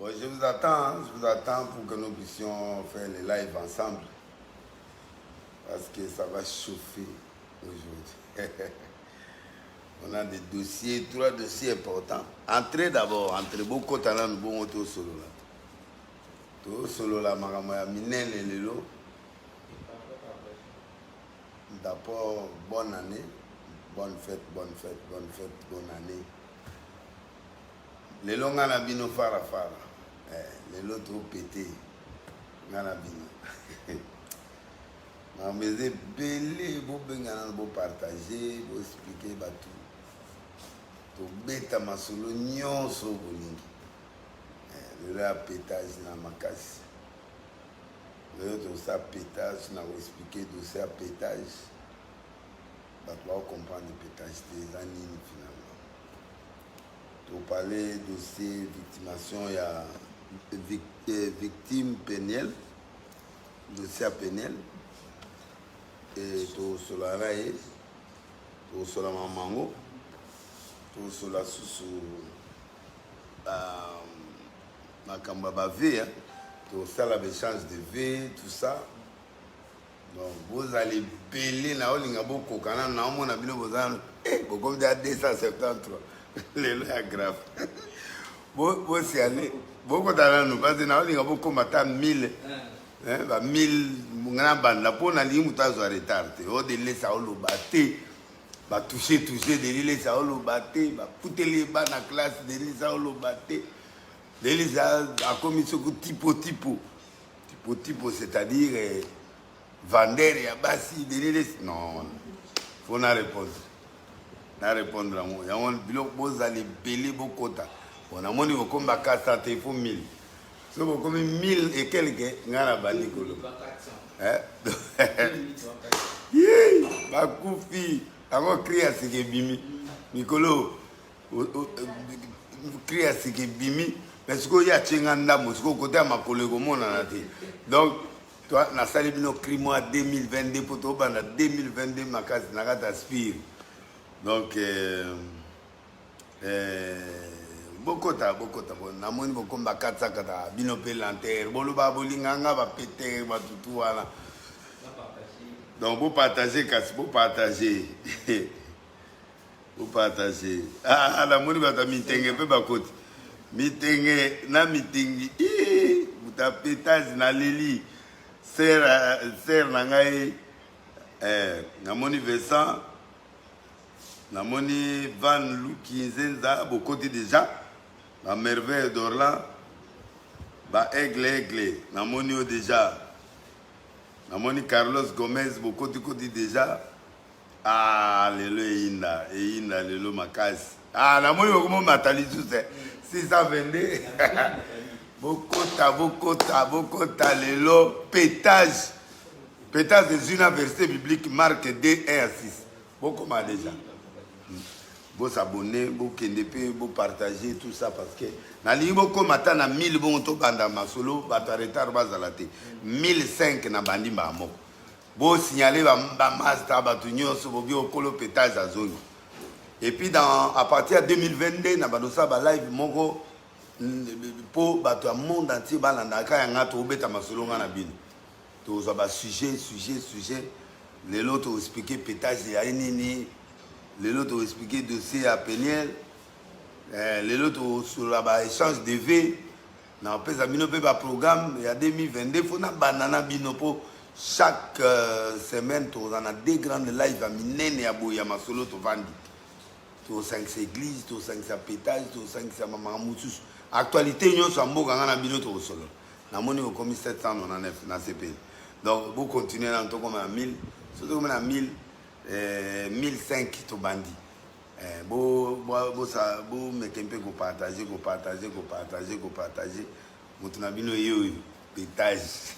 Bon, je vous attends pour que nous puissions faire les lives ensemble. Parce que ça va chauffer aujourd'hui. On a des dossiers, 3 dossiers importants. Entrez d'abord, entrez beaucoup de talent, bon auto solo là. Tout solo là, maramaya minel et lelo. D'abord, bonne année, bonne fête, bonne année. Lelo ngana bino fara. Lelo trop pété. Ngana bino. Mais c'est belé, vous partager, vous expliquer tout. To beta masolo nyonso bolingi. Le pétage na makasi. Le to ça pétage na expliquer dossier à pétage. Bah tu vas comprendre le pétage des années finalement. To parler dossier victimation il y a victime péniel, dossier à péniel. Et tout cela raye, tout cela mamango, tout cela sous ma kambaba V, tout ça la échange de V, tout ça. Donc vous allez belé na olinga boko kana na omona bino bozana comme de 273 les lois grave. Vous si allez beaucoup dans nous parce que na olinga boko mata 1000 1000 ngana banda pona li mutazo retard o de lesa o lo baté ba toucher de lesa o lo baté ba puteli ba na classe de lesa o lo baté de lesa a commis ce tipo c'est-à-dire vendeur ya basi de lesa non faut na répondre à moi ya on bilo bozali belé bokota on a moni ko mba 400 il faut 1000. So comme 1000 et quelques ngana banikolo. Ba kufi avant crier ce que bimi Nicolo crier ce que bimi parce que ya chenga ndamo ce côté à ma collègue mona na te. Donc toi na sali bino crimo à 2022 pour to banda 2022 makasi na kata aspire. Donc Bokota bon namoni bokomba 400 kata bino pe lanterre boluba bolinganga ba péter ba tutu wana donc vous partagez kasi vous partagez ah la moni ba mitenge pe ba koti mitenge na mitingi buta pétage na leli ser na ngai namoni Vincent namoni Van Luki Nzenza bokoti déjà la merveille d'Orlan, ba aigle, namoni o déjà, namoni Carlos Gomez, beaucoup de côté déjà, ah lelo inda lelo makas, ah namoni comment matali tout c'est 622, bokota lelo pétage des universités bibliques Marc 2 1 à 6, beaucoup mal déjà. Vous s'abonner, vous kendepe, vous partager tout ça parce que na libo ko mata na 1000 bon to banda masolo bata retard bazalate 1005 na bandi ba moko. Vous signaler ba master ba tunyo so bobi okolo pétage à zone. Et puis à partir de 2022 na badosa ba live moko pour bato monde entier balanda ka yanga to beta masolo ngana bino. To za ba sujet les autres expliquer pétage ya nini. Les autres ont expliqué dossier à Péniel. Les autres sur l'échange de V. Dans le programme, il y a 2022. Il faut que banana binopo. Chaque semaine, on a des grandes lives à Minene et à Boyama Solo. Tu as 5 églises, tu as 5 pétages, tu as 5 mamamoutus. Actualité, nous sommes en train de faire des solo. Nous avons commis 799 dans CP. Donc, vous continuez à faire comme à 1000. Surtout comme à 1000. 1005 to bandi bo mekempe ko partager mutuna bino yo pétage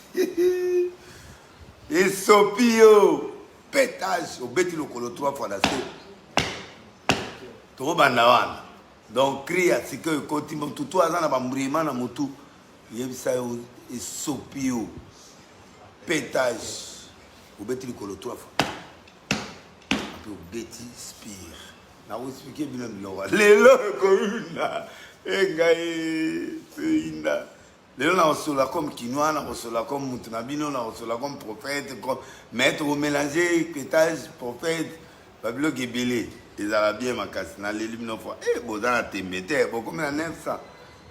et sopio pétage au beti lokolo 3 fois d'assez to banda wana donc cria c'est que côté tout azana ba mbrima na mutu yebisa yo et sopio pétage au beti lokolo 3 fois. Betty Spear. Na vous expliquer bien le lelo kouna engai inda lelo na osola comme quinoa na osola comme mutunabino na osola comme prophète comme maître au mélanger pétage prophète babilo gebele ezala bien makasi na leli bino fois bozana tembete beaucoup na 900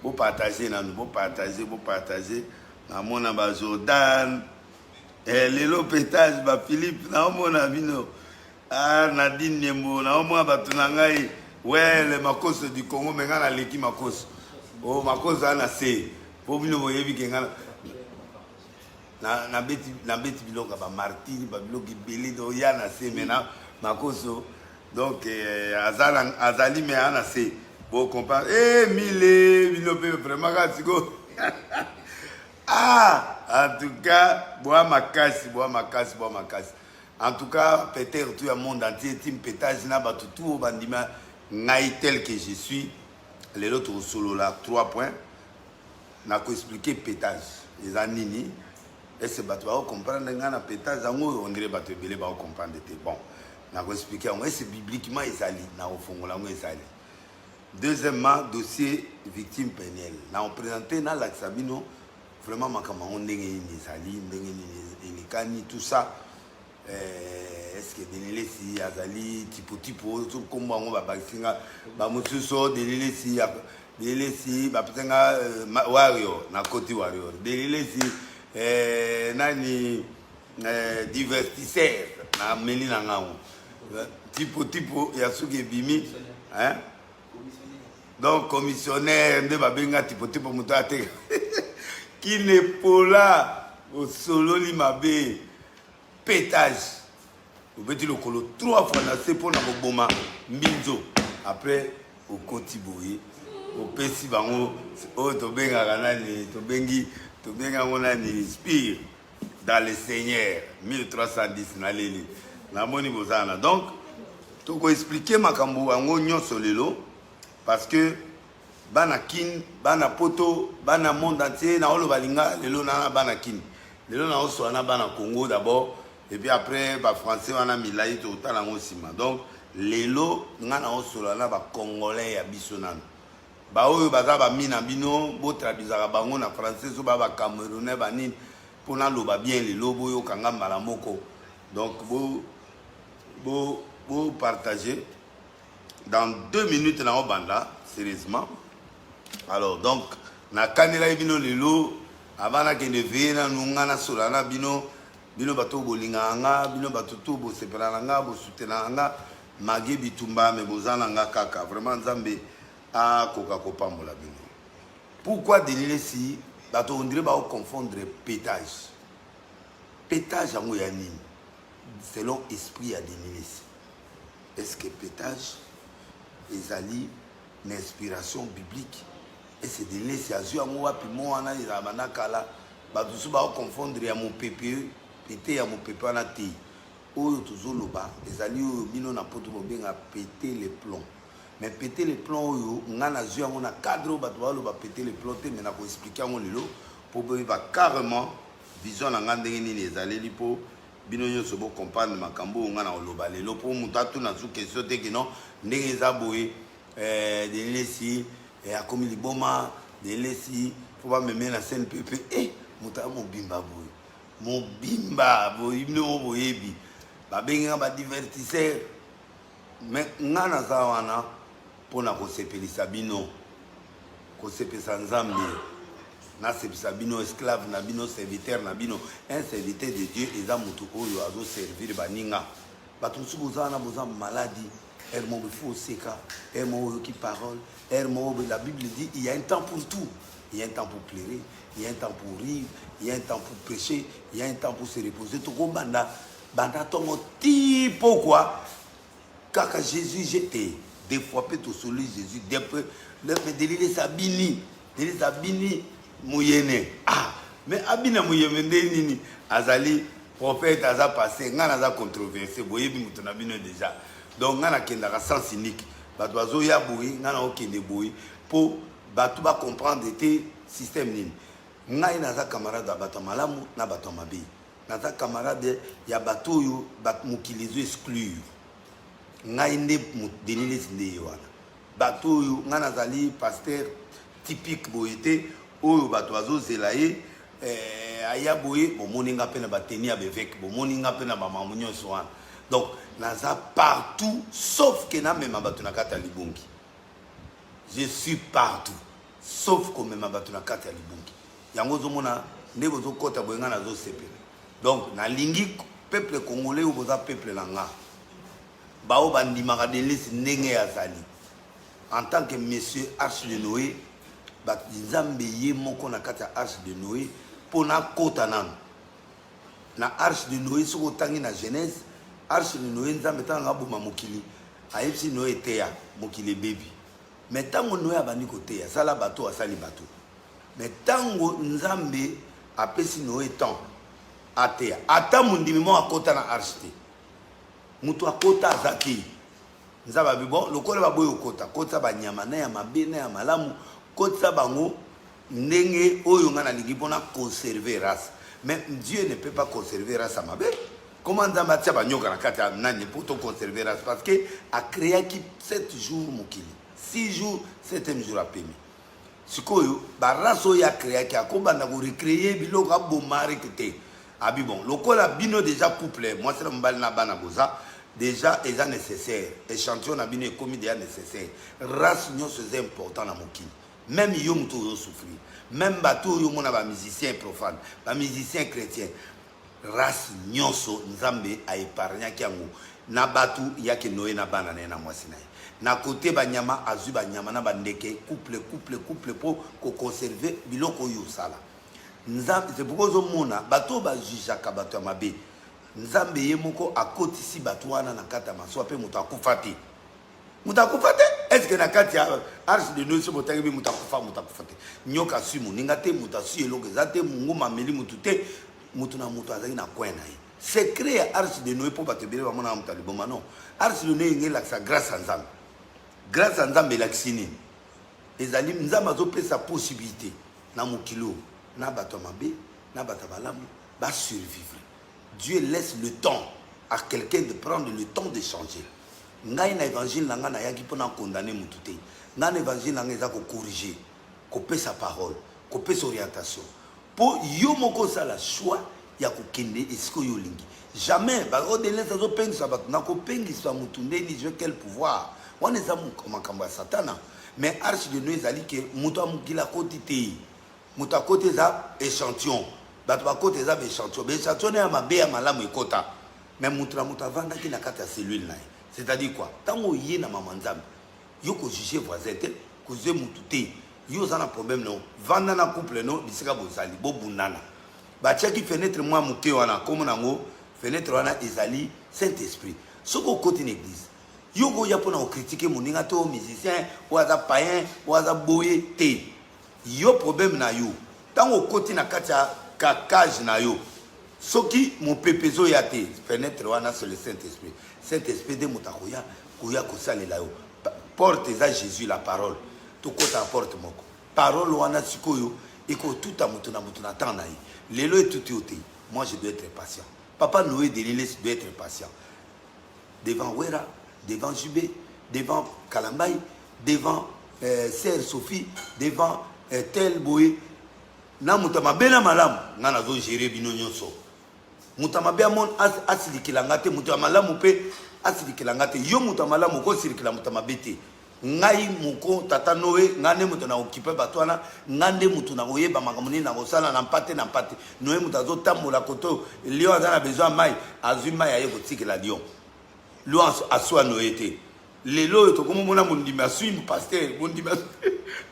bo partager na nous bo partager na mona ba Jordan lelo pétage ba Philippe na mona bino Nadine Nembo, na moi batunangai, ouais, les makos du Congo, mais na leki makos. Oh, makos ana se. Pour bino boyebi kenga na beti biloka ba martiri ba biloki belé do ya na se mena makoso. Donc azali mais ana se. Bon compare mille bilope vraiment katiko. En tout cas, bois makasi. En tout cas, peut-être tout le monde entier, team pétage, n'a pas tout, bandima, naï tel que je suis. Les autres solo là, 3 points. N'a qu'à expliquer pétage. Les anini, et c'est battu à comprendre, n'a pétage, on dirait battu belé, va comprendre. Bon, n'a qu'à expliquer, c'est bibliquement, ils allaient, n'a au fond, là, ils allaient. Deuxièmement, dossier victime pénale. N'a on présenté, n'a l'axabino, vraiment, ma camarade, on n'est ni tout ça. Est-ce que Denile si Azali tipo tout comme on va bakinga ba mususo Denile si ba petenga warrior na côté warrior Denile si nani divertisseur na melina ngao tipo ya suki bimi hein donc commissionnaire de babenga tipo mutate qui n'est pas là au solo li mabe pétage. Vous pouvez dire le colo 3 fois c'est pour la boma minzo. Après au Kotiboui, au Pessi Bango, au Tobenga Ranani, Tobenga Monani, Spire dans le Seigneur 1310 na leli. Na moni bozana. Donc, tu peux expliquer ma kambo ango nyon solelo parce que bana kin, bana poto, bana monde entier na olo balinga lelo na bana kin. Lelo na oso na bana Congo d'abord. Et puis après, les Français, on a mis là, ils ont aussi. Donc, les lots, on a aussi les Congolais et les Bissonans. Ils ont mis les bino, ils traduisent les Français, les Camerounais, pour nous bien les lots, ils ont mis donc, vous partagez. Dans 2 minutes, on a banda, sérieusement. Alors, donc, on a canné les lots, avant que nous veillions, on a solana bino. Bino bato bolinganga bino bato to bo sepelananga bo soutenanga magi bitumba me bozana nga kaka vraiment nzambe a koka kopambola bino. Pourquoi Denile si bato on dirait ba confondre pétage yango ya nini selon esprit à Denile si est-ce que pétage ezali une inspiration biblique et c'est Denile si azu yango wapi mo wana izabana kala bato su ba confondre ya mon PPE pété à mon pépé en athée. Oyo tozoloba, les alliés bino na poto bobenga péter les plombs. Mais péter les plombs oyo ngana zua on a cadre batwa lo ba péter les plombs mais na ko expliquer on lelo pour ba carrément vision na ngande nini les alliés lipo bino nyoso bo comprendre makambo ngana oloba lelo pour mutatu na zu question te que non ndenge za boye de lesi a comme liboma de lesi faut pas me mettre la scène pépé muta mo bimba boye mon bimba boyibno boyebi babenga ba divertisseur mais ngana za wana pona ko sepelisa bino ko sepesa nzambe na sepesa bino esclave na bino serviteur na bino un serviteur de Dieu eza mutu oyo azo servir baninga batu subozana boza maladie hermo faut seka hermo qui parole hermo la Bible dit il y a un temps pour tout. Il y a un temps pour pleurer, il y a un temps pour rire, il y a un temps pour prêcher, il y a un temps pour se reposer. Tout comme banda ton type pourquoi? Car Jésus j'étais des fois peut au soleil Jésus des peu le délire sabini mouyene mais abina mouyene nini azali prophète aza passé ngana za controversé boyebi mutuna bino déjà donc ngana kendaka sens unique bato ya boyi ngana okende boyi pour bato ba comprendre te système nini ngai naza camarade ya bato malamu na bato mabe naza camarade ya bato yo bat mukilizo exclure ngai nde Denis nde wana bato oyo nga nazali pasteur typique boye te oyo bato bazozela ye aya boye bomoni nga mpe na bateni ya beveke bomoni nga mpe na bamambo nyonso wana donc naza partout sauf que namema bato na kati ya libongi je suis partout sauf komema bato na kati ya libongi yango ozomona nde bozokota boye nga nazosepela donc nalingi peuple congolais oyo boza peuple na nga bao bandimaka Denis ndenge azali en tant que monsieur Arche de Noé nzambe ye moko na kati ya Arche de Noé pona kota nanu na Arche de Noé soko otangi na Genèse Arche de Noé nzambe tanga aboma mokili ayebisi Noé teya mokili bebi mais tango Noé abandi koteya sala bato asali bato mais tango nzambe apesi Noé temps ateya ata mondimi mo akota na Arche te mutu akota azaki nzaba bibo lokole baboyo kota banyama na ya mabe na ya malamu kota bango ndenge oyo nga nalingi mpona conserver race mais Dieu ne peut pas conserver race à mabe comment nzamba tia banyoka na kati ya nani pour to conserver race parce que a créé qui 7 jours mokili 6 jours 7e jour apemi sikoyo ba race oyo a créé qui akobanda ko recréer biloko abomari kete abi bon lokola bino déjà couple moi c'est mbali na bana boza déjà est nécessaire échantillon na bino ekomi déjà nécessaire race nyonso c'est important na mokili même yo muto yo souffrir même bato yo mona ba musicien profane ba musicien chrétien race nyonso nzambe a épargné kiango na batu yake Noé na bana na mwasi na na côté banyama azu banyama na bandeke couple pour ko conserver biloko yo sala nzambe c'est pourquoi zo mona bato ba jujaka bato ya mabe nzambe ye moko akotisi bato wana na kata maso pe muto akufati est-ce que na kati ya Arche de Noé so botangi muto akufati nyoka su muninga te muto su eloko zate mungu mameli mutu te mutu na mutu azali na coin na ye secret ya Arche de Noé po bato bele bamona mutu aliboma non Arche de Noé ngelakisa grâce à nzambe elakisi ezali nzambe azopesa possibilité na mokilo na bato mabe na bato balamu ba survivre. Dieu laisse le temps à quelqu'un de prendre le temps de changer. Ngai na évangile nanga na yaki pona condamner mutu te. Ngai na évangile nanga eza ko corriger, ko pesa parole, ko pesa orientation. Po yo moko sala choix ya ko kende esiko yo lingi. Jamais ba o dele ça zo pengisa bato na ko pengisa mutu ndeni je quel pouvoir. Wana eza makambo ya satana. Mais Arche de Noé ezali ke mutu amukila koti te. Mutu akoti eza échantillon. Bato bakote eza échantillon. Échantillon ya mabe ya malamu ekota. Mais mutu na mutu avanda ki na kati ya cellule na ye. C'est-à-dire quoi? Tango yé na maman nzambe. Yo ko juger voisin te, ko juger mutu te. Yo za na problème non. Vanda na couple non, bisika bozali bo bunana. Ba tia ki fenêtre moi muke wana comme nango, fenêtre wana ezali Saint-Esprit. Soko côté l'église. Yo go ya pona o critiquer moninga to musicien, ou aza païen, ou aza boye te. Yo problème na yo. Tango côté na katia kakage na yo. Soki mon pepezo ya te, fenêtre wana sur le Saint-Esprit. Saint-Esprit de mutakoya, koya kosalela yo. Porte eza Jésus la parole. Tokota porte moko. Parole wana sikoyo, eko tout à mutuna tana yi. Lelo et tout yote. Moi je dois être patient. Papa Noé de Lilles doit être patient. Devant Wera, devant Jubé, devant Kalambaï, devant Sœur Sophie, devant Tel Boé. Na mutama bena malamu, ngana zo gérer bino nyonso. Mutama be amon asilikilanga te mutama malamu pe asilikilanga te yo mutama malamu ko silikila mutama bete ngai muko tata Noé ngane mutu na occupé batwana ngande mutu na oyeba makamoni na kosala na mpate Noé mutazo tambola koto lion azana besoin mai azuma ya yeko tikela lion aswa Noé te lelo to komo mona mundima sui pasteur mundima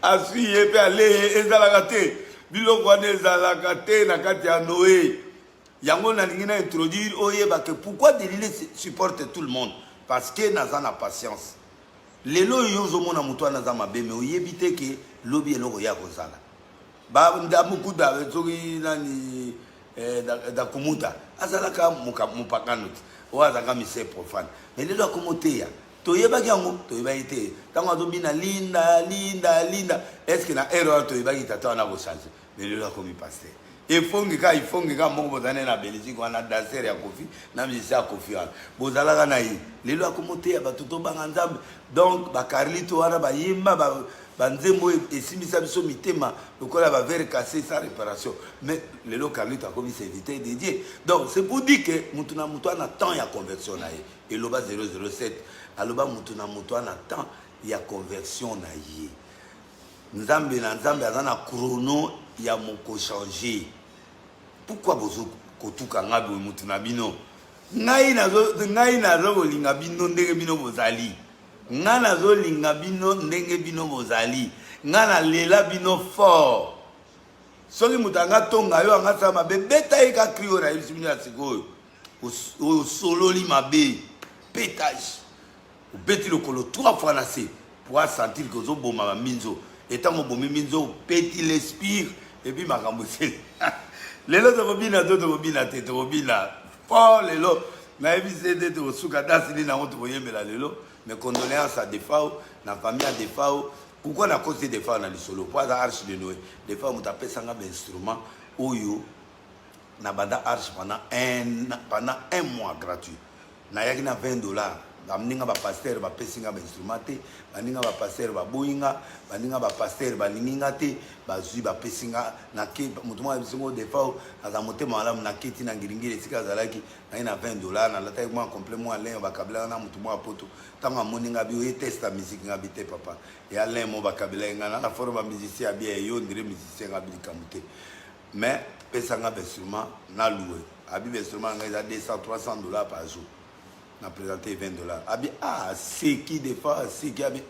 asui yepe ale ezalaka te biloko wana ezalaka te na kati ya Noé. Yango na lingina introduire oyeba que pourquoi Delilé supporte tout le monde parce que naza na patience. Lelo yozo mona muto naza mabe mais oyebite que lobi eloko ya kozala. Ba ndamuku da zoki nani da kumuta azalaka mupakano o azaka mise profane. Mais lelo akomoteya toyeba yango toyeba ite tango azobina linda est-ce que na erreur toyeba ita tana ko changer. Mais lelo akomi passer. il faut que mon bozane na Belgique on a danser ya Kofi na musicien ya Kofi bozalaka na ye lelo akomote ya bato to banga nzambe donc ba Carlito wana ba yimba ba nzembo esimisa biso mitema lokola ba verre cassé sans réparation mais lelo Carlito a commis invité dédié donc c'est pour dire que mutu na mutu na temps ya conversion na ye eloba 007 aloba mutu na mutu na temps ya conversion na ye nzambe na nzambe azana chrono ya moko changer. Pourquoi bozo kotuka ngabe mutu na bino ngai nazo kolinga bino ndenge bino bozali nga nazo linga bino ndenge bino bozali nga na lela bino fort soki mutu anga tonga yo anga sama bebeta ye ka krio na yebisi bino ya sikoyo osololi mabe pétage obeti lokolo 3 fois na se pour sentir que ozoboma baminzo etango bomi minzo opeti l'espire et puis makambo seli lelo tokobina to tokobina te tokobina fort lelo nayebisi ete tokosuka dasili nango tokoyembela lelo mes condoléances à Defao na famille à Defao pourquoi na cause de Defao na lisolo po aza arche de Noé Defao moto apesanga bainstrument oyo na banda arche pendant un mois gratuit nayaki na $20 bamninga ba pasteur ba pesinga ba instrument te baninga ba pasteur ba boyinga baninga ba pasteur ba linginga te bazui ba pesinga na ke mutu mwa bisingo Defao aza motema malamu na keti na ngiringiri sika zalaki na $20 na lata moi complètement alain ba kabila na mutu mwa poto tanga moninga bi o testa musique nga bité papa ya alain mo ba kabila nga na forme musicien bien yo ndire musicien nga bi kamute mais pesanga ba instrument na loué abi instrument nga za $200-300 par jour. On a présenté $20. Abi c'est qui des fois c'est qui abi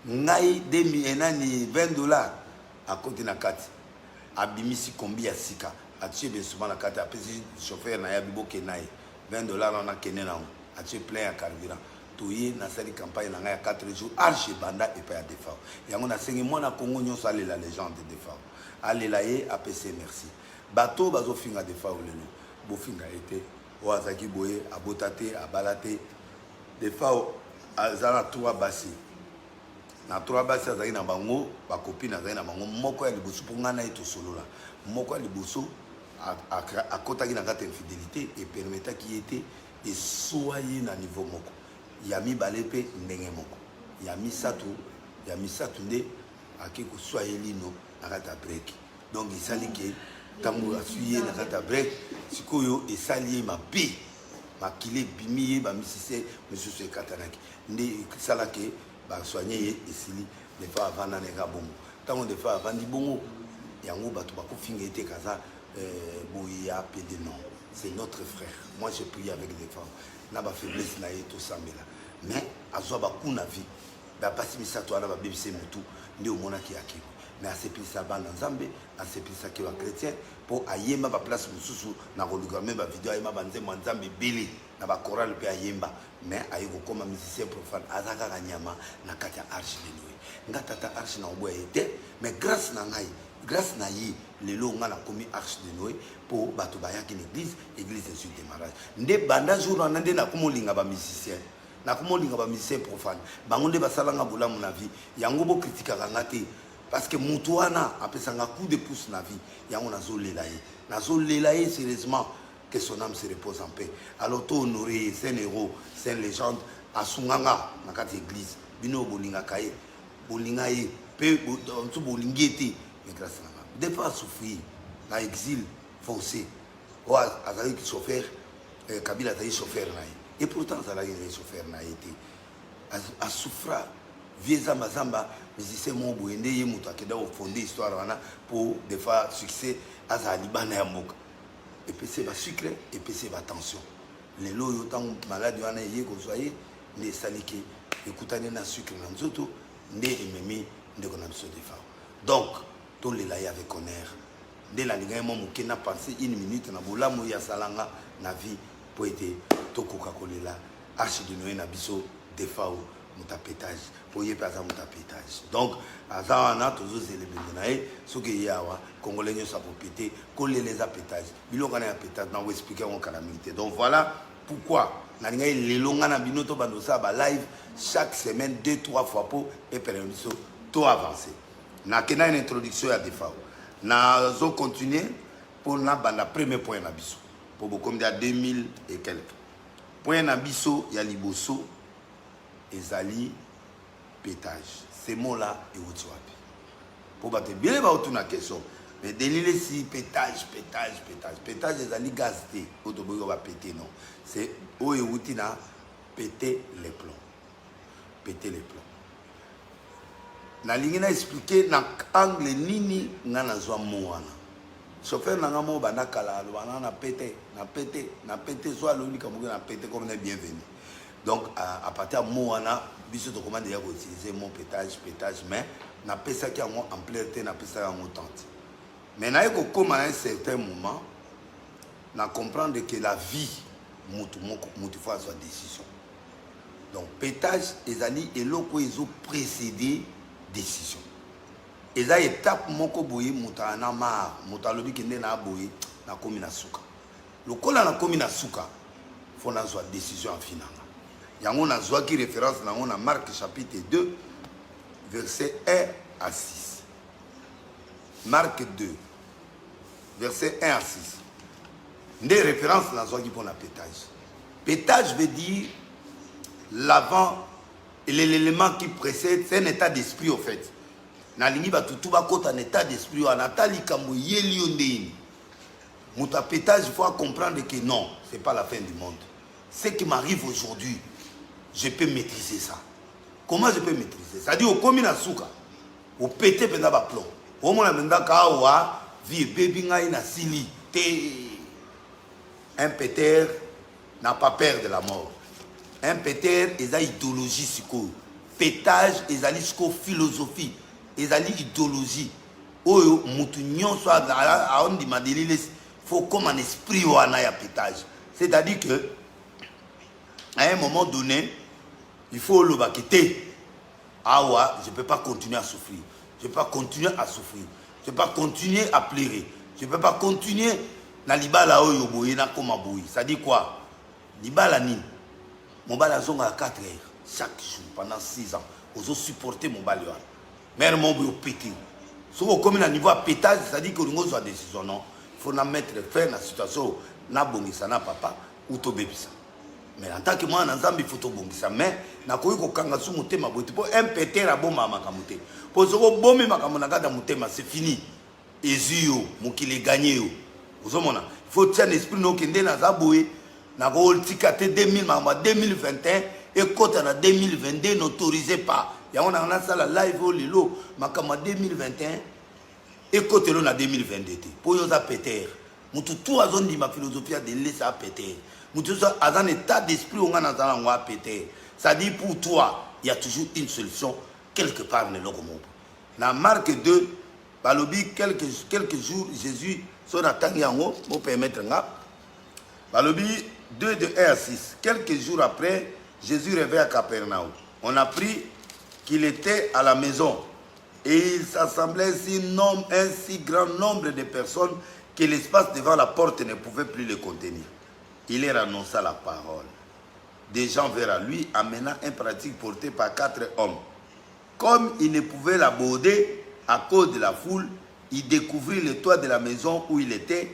ngai demi enani $20 à côté na kati abi misi kombi ya sika a tué bien souvent la kati après chauffeur na ya biboke nae $20 on a kené na a tué plein à carburant toye na sali campagne na ngai 4 jours arche banda et pas ya Defao yango na sengi mona Congo nyonso ale la légende de Defao ale la ye APC merci bato bazo finga Defao lelo bo finga été Oazaki boye abotate abalate Defao azana 3 basi na 3 basi azaki na bango ba copine azaki na bango moko ya liboso ponga na eto solola moko ya liboso akotaki na kata infidélité et permettra qui était et soyez na niveau moko ya mibale pe ndenge moko ya misatu nde akiko soyez lino na kata break donc isali ke tango asuye na kata break sikoyo esali mabe makile bimiye ba misise monsieur se katanaki nde sala ke ba soigner esili des fois avant na nga bongo tango des fois avant di bongo yango bato ba ko finga ete kaza boya pede non c'est notre frère moi je prie avec des femmes na ba faiblesse na eto sambela mais azwa ba kuna vie ba pasi misato ala ba bebise mutu nde omona ki akiko mais asepelisa bana nzambe asepelisa ke ba chrétien pour ayemba ba place mususu na koluka même ba vidéo ayemba banzembo nzambe beli na ba chorale pe ayemba mais ayiko koma musicien profane azaka kanyama na kati ya arche de Noé nga tata arche na oboya ete mais grâce na ngai grâce na yi lelo nga na komi arche de Noé pour bato bayaki l'église de suite démarrage nde banda jour na nde na komolinga ba musicien na komolinga ba musicien profane bango nde basalanga bolamu na vie yango bo kritikaka nga te parce que mutu wana apesanga coup de pouce na vie yango nazolela ye sérieusement que son âme se repose en paix alors to honoré c'est un héros c'est une légende asunganga na kati église bino bolinga kaye bolinga ye pe to bolingi ete mais grâce à des fois souffrir na exil forcé ou azali chauffeur Kabila azali chauffeur na et pourtant azali chauffeur na été a souffra vieux zamba musicien mo boende ye muto akeda o fonder histoire wana pour des fois succès azali bana ya moka et puis c'est ba sucre et puis c'est ba tension les loyo tant malade wana ye ko soyez ne salike ekutane na sucre na nzoto nde ememi nde ko na biso Defao donc to lela ya avec honneur nde la linga mo moke na penser 1 minute na bolamu ya salanga na vie pour être to koka kolela arche de Noé na biso Defao mutapétage pour y passer mutapétage donc azana toujours célébrer nae soki yawa congolais nyo sa popété coller les apétage bilonga na apétage na expliquer en calamité donc voilà pourquoi na linga lelonga na binoto bandosa ba live chaque semaine 2-3 fois pour et permettre to avancer na kena une introduction à Defao na zo continuer pour la premier point na biso pour beaucoup comme 2000 et quelques point na biso ya liboso ezali pétage ces mots là et outi wapi pour battre bien ba autour na question mais délile si pétage ezali gaz té autoboyo va péter non c'est o et outi na péter les plombs na lingi na expliquer na angle nini nga na zwa mo wana chauffeur na nga mo bana kala bana na péter soit l'unique comme na péter comme on est bienvenu donc à partir de mo wana biso to comment déjà utiliser mon pétage mais na pesa ki en plein na pesa en tente mais na eko comme à un certain moment na comprendre que la vie mutu fois sa décision donc pétage ezali eloko ezo précéder décision eza étape moko boye muta na mar muta lobi kende na boye na komi na suka lokola na komi na suka faut na zwa décision en finale yango na zwa ki référence na on a Marc chapitre 2 verset 1 à 6 Marc 2 verset 1 à 6 des références na zwa ki pour na pétage veut dire l'avant et l'élément qui précède c'est un état d'esprit au fait na lingi ba tutu ba kota un état d'esprit wa natali kambo yeli ondeni muta pétage il faut comprendre que non c'est pas la fin du monde ce qui m'arrive aujourd'hui je peux maîtriser ça comment je peux maîtriser ça dit au komi na suka au péter penda ba plomb au mona menda ka wa vie baby ngai na sili te un péter n'a pas peur de la mort un péter eza idéologie siko pétage ezali siko philosophie ezali idéologie oyo mutu nyonso a on dit madelile faut comme un esprit wana ya pétage c'est-à-dire que à un moment donné il faut le bakité awa je peux pas continuer à souffrir je peux pas continuer à pleurer je peux pas continuer na libala oyo boye na koma boye ça dit quoi libala ni mon bal a zonga à 4 heures chaque jour pendant 6 ans aux autres supporter mon bal mère mon boyo pété so comme na niveau à pétage ça dit que nous soit décision non faut na mettre fin à la situation na bongisa na papa ou to bebisa mais en tant que moi na nzambi faut to bongisa mais na koyi ko kanga su mutema boyti po un péter à bomba makamute po so ko bombi makamuna kata mutema c'est fini ezio mukile gagné yo ozomona faut tiens esprit no kende na zaboye na ko tikate 2021 et côté na 2022 n'autorisé pas ya on a ça la live au lilo makama 2021 et côté là na 2022 pour yo za péter mutu tout azondi ma philosophie de laisser à péter mutu ça a un état d'esprit on a dans la péter ça dit pour toi il y a toujours une solution quelque part dans le monde na Marc 2 balobi quelques jours Jésus son attend yango pour permettre nga balobi 2 de 1 à 6 quelques jours après Jésus revint à Capernaum on a appris qu'il était à la maison et il s'assemblait un si grand nombre de personnes que l'espace devant la porte ne pouvait plus le contenir. Il leur annonça la parole. Des gens vers lui amenant un pratique porté par 4 hommes. Comme il ne pouvait l'aborder à cause de la foule, il découvrit le toit de la maison où il était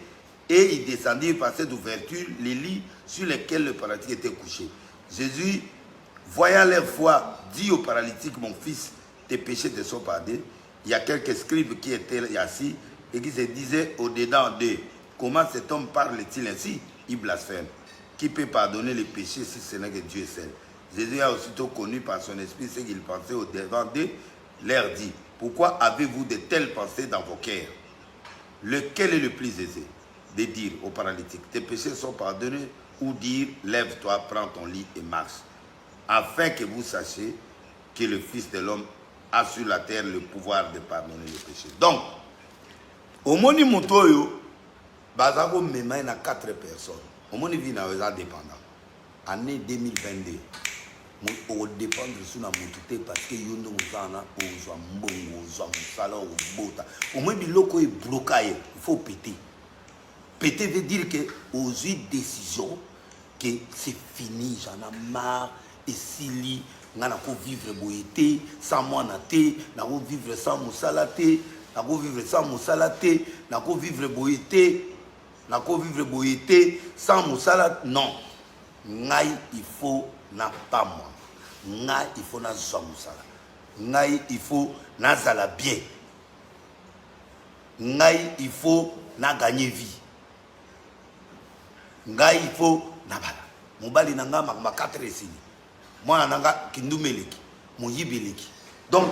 et il descendit par cette ouverture les lits sur lesquels le paralytique était couché. Jésus, voyant leur foi, dit au paralytique, mon fils, tes péchés te sont pardonnés. Il y a quelques scribes qui étaient assis et qui se disaient au-dedans d'eux, comment cet homme parle-t-il ainsi? Il blasphème. Qui peut pardonner les péchés si ce n'est que Dieu seul? Jésus a aussitôt connu par son esprit ce qu'il pensait au-devant d'eux, leur dit, pourquoi avez-vous de telles pensées dans vos cœurs? Lequel est le plus aisé de dire au paralytique, tes péchés sont pardonnés, ou dire, lève-toi, prends ton lit et marche, afin que vous sachiez que le Fils de l'homme a sur la terre le pouvoir de pardonner les péchés. Donc, au moni motoyo, bazako mema na 4 personnes. Au moni vina aux indépendants. Année 2022. On dépendre sur la montée parce que yondo muzana ozwa mbongo ozwa musala obota. Au moins biloko est bloqué, il faut péter. Péter veut dire que aux décision que c'est fini, j'en ai marre et si ngana ko vivre boyete sans moi naté na ko vivre sans musala té na ko vivre sans musala té na ko vivre boyete nako vivre boyete sans musala non ngai il faut na pas moi ngai il faut na zwa musala ngai il faut na zala bien ngai il faut na gagner vie ngai il faut na bala mobali na nga ma 4 esini moi na nga kindumeleki moyibeleki donc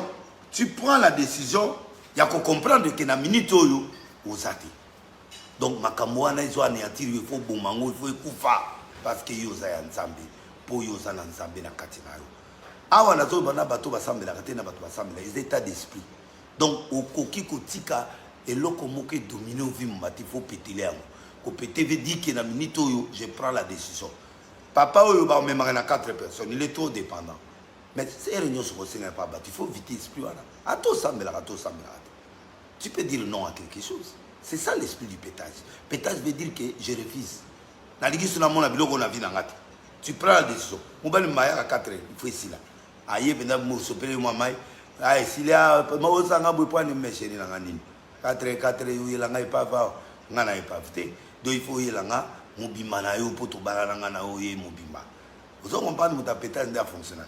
tu prends la décision ya ko comprendre que na minute oyo ozati donc makambo wana izo anéantir il faut bomango il faut ekufa parce que yo za ya nzambe po yo za na nzambe na kati na yo awa nazo bana bato basambelaka te na bato basambela les états d'esprit donc okoki kotika eloko moko dominer ovi mbati faut pétile yango ko pété veut dire que na minute oyo je prends la décision papa oyo ba memanga na 4 personnes il est trop dépendant mais c'est réunion sur le pas il faut vite esprit voilà à tout sambela tu peux dire non à quelque chose c'est ça l'esprit du pétage pétage veut dire que je refuse na ligi na mona biloko na vie na ngati tu prends la décision mobali maya à 4 il faut ici là aye benda mo sopele moi mai ay silia mo sanga bo point me chéri na ngani 4 yo la ngai pa va ngana e pa vite do il faut yela nga mobimba na yo poto balana nga na oye mobimba vous en comprenez mon pétage nda fonctionner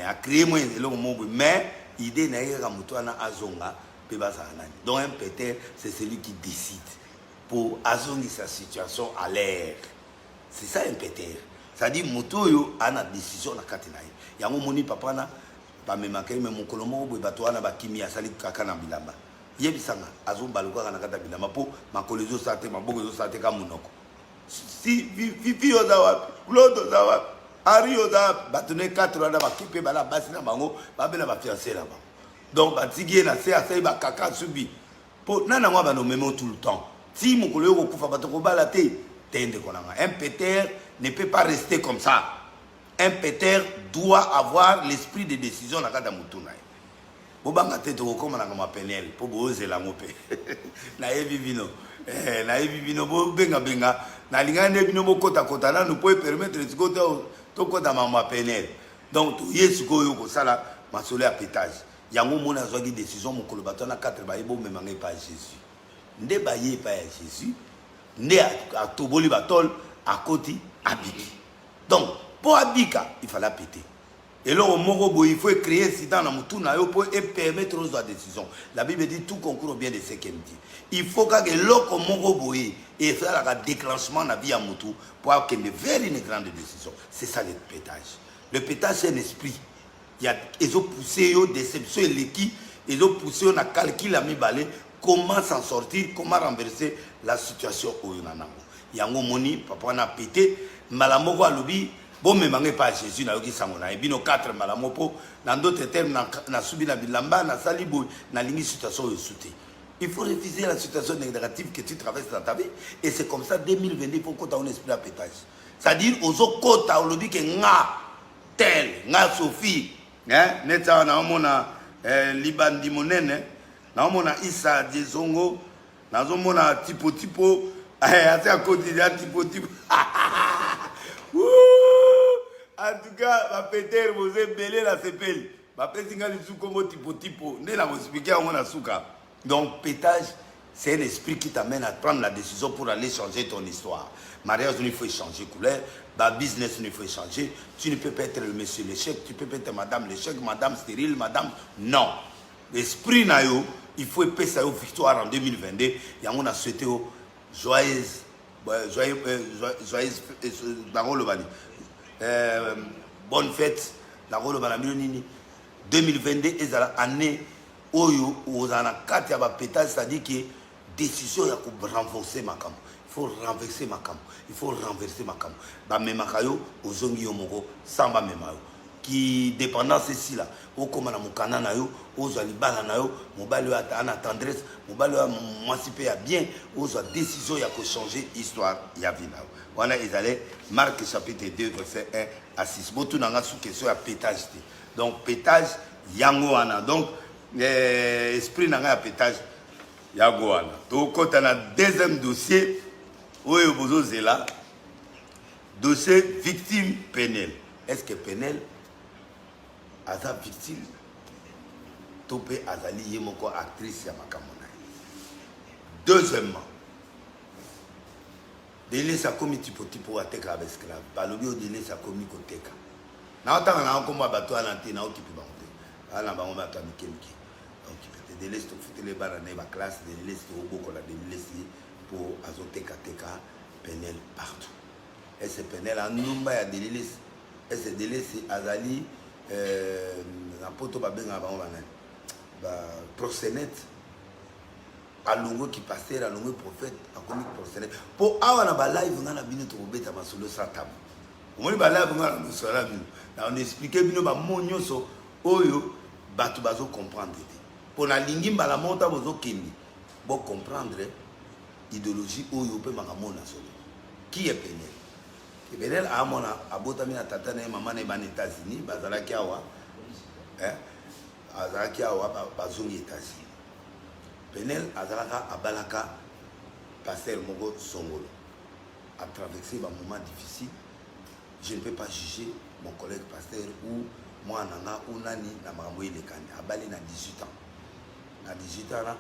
a créé moi eloko mo mais idée na yeka mutu ana azonga pe basa nani donc un péteur c'est celui qui décide pour azongi sa situation à l'air c'est ça un péteur ça dit mutu yo ana décision na kati na ye yango moni papa na ba memaka me mokolo mo bo bato wana bakimi asali kaka na bilamba yebisanga azomba lokaka na kata bilamba po makolo zo sate maboko zo sate ka munoko si vivi oza wapi Claude oza wapi Ari oza batone 4 wana bakipe bala basi na bango babela ba fiancé là bas donc batigi na se asai ba kaka subi po nana ngwa ba no memo tout le temps si mokolo yo kokufa batoko bala te tende konanga un péteur ne peut pas rester comme ça un péteur doit avoir l'esprit de décision na kata mutuna bobanga te to koma na ma penel po bozela ngope na yebi bino na yebi bino bo benga na lingane bino mo kota na nous peut permettre de côté to kota ma penel donc to yesu ko yo ko sala masole à pétage yango mona zwa décision mo kolobato na 4 ba yebo memanga pa Jésus nde ba ye pa Jésus nde a toboli batol à côté abiki donc pour abika il fallait péter. Et là, il faut créer un incident dans le na yo pour permettre aux décisions. La Bible dit tout concourt bien de ce qu'elle dit. Il faut que l'oko moko boy et faire un déclenchement dans la vie à mutu pour qu'il y ait une grande décision. C'est ça le pétage. Le pétage c'est un esprit. Il y a ils ont poussé yo déception et l'équipe, ils ont poussé on a calculé à mi balé comment s'en sortir, comment renverser la situation au yonanango. Yango moni papa on a pété malamoko alobi bon me mangé pas Jésus na yoki sangona et bino 4 malamopo dans d'autres termes na subi na bilamba na salibo na lingi situation yo souté il faut refuser la situation négative que tu traverses dans ta vie et c'est comme ça 2022 il faut que tu aies un esprit à pétage c'est-à-dire aux kota olobi que nga tel nga Sophie hein neta na mona libandi monene na mona Isa Dizongo na zo mona tipo ati à côté de tipo en tout cas, ma péter, vous êtes belé la sepelle. Ma péter, les sous comme tipo. N'est la expliquer à mon asuka. Donc, pétage, c'est l'esprit qui t'amène à prendre la décision pour aller changer ton histoire. Mariage, il faut changer couleur. Bah, business, il faut changer. Tu ne peux pas être le monsieur l'échec. Tu peux pas être madame l'échec, madame stérile, madame. Non. L'esprit, il faut épais ça victoire en 2022. Et on a souhaité joyeuse, bonne fête la rôle bana nini 2022 ezala année oyo ozana kati ya ba pétage c'est-à-dire que décision ya ko renforcer makam il faut renverser makam il faut renverser makam ba memakayo ozongi yo moko samba memayo qui dépendance ici là au comme na mukana na yo ozali bana na yo mobali yo ana tendresse mobali yo emancipé ya bien ozwa décision ya ko changer histoire ya vie na yo voilà ils allaient Marc chapitre 2 verset 1 à 6 botu nanga sous question ya pétage donc pétage yango wana donc esprit nanga ya pétage yango wana to kota na deuxième dossier oyo bozo zela dossier victime pénale est-ce que pénale aza victime topé azali yemoko actrice ya makambo na deuxièmement délai ça comme tipo à teka avec esclave balobi au délai ça comme koteka na otanga na komba bato ala te na okipi bango ala bango bato mikemike okipi délai to futele bana na ba classe délai to boko la délai pour azoteka teka penel partout et ce penel en numba ya délai et ce délai c'est azali na poto ba benga bango bana ba proxénète alongo qui pasteur alongo prophète akomi prophète pour awa na ba live ngana bino to beta masolo sa tabu omoni ba live ngana musala bino na on expliquer bino ba monyoso oyo batu bazo comprendre pour na lingi mbala monta bozo kendi bo comprendre idéologie oyo pe makamona solo qui est Penel ki Penel a mona abota mina tata na mama na ba États-Unis bazalaki awa azalaki awa bazongi États-Unis Penel azalaka abalaka pasteur Mogo Songolo a traversé un moment difficile. Je ne peux pas juger mon collègue pasteur ou moi nanga ou nani na mamoy le kandi abali na 18 ans. Na 18 ans là,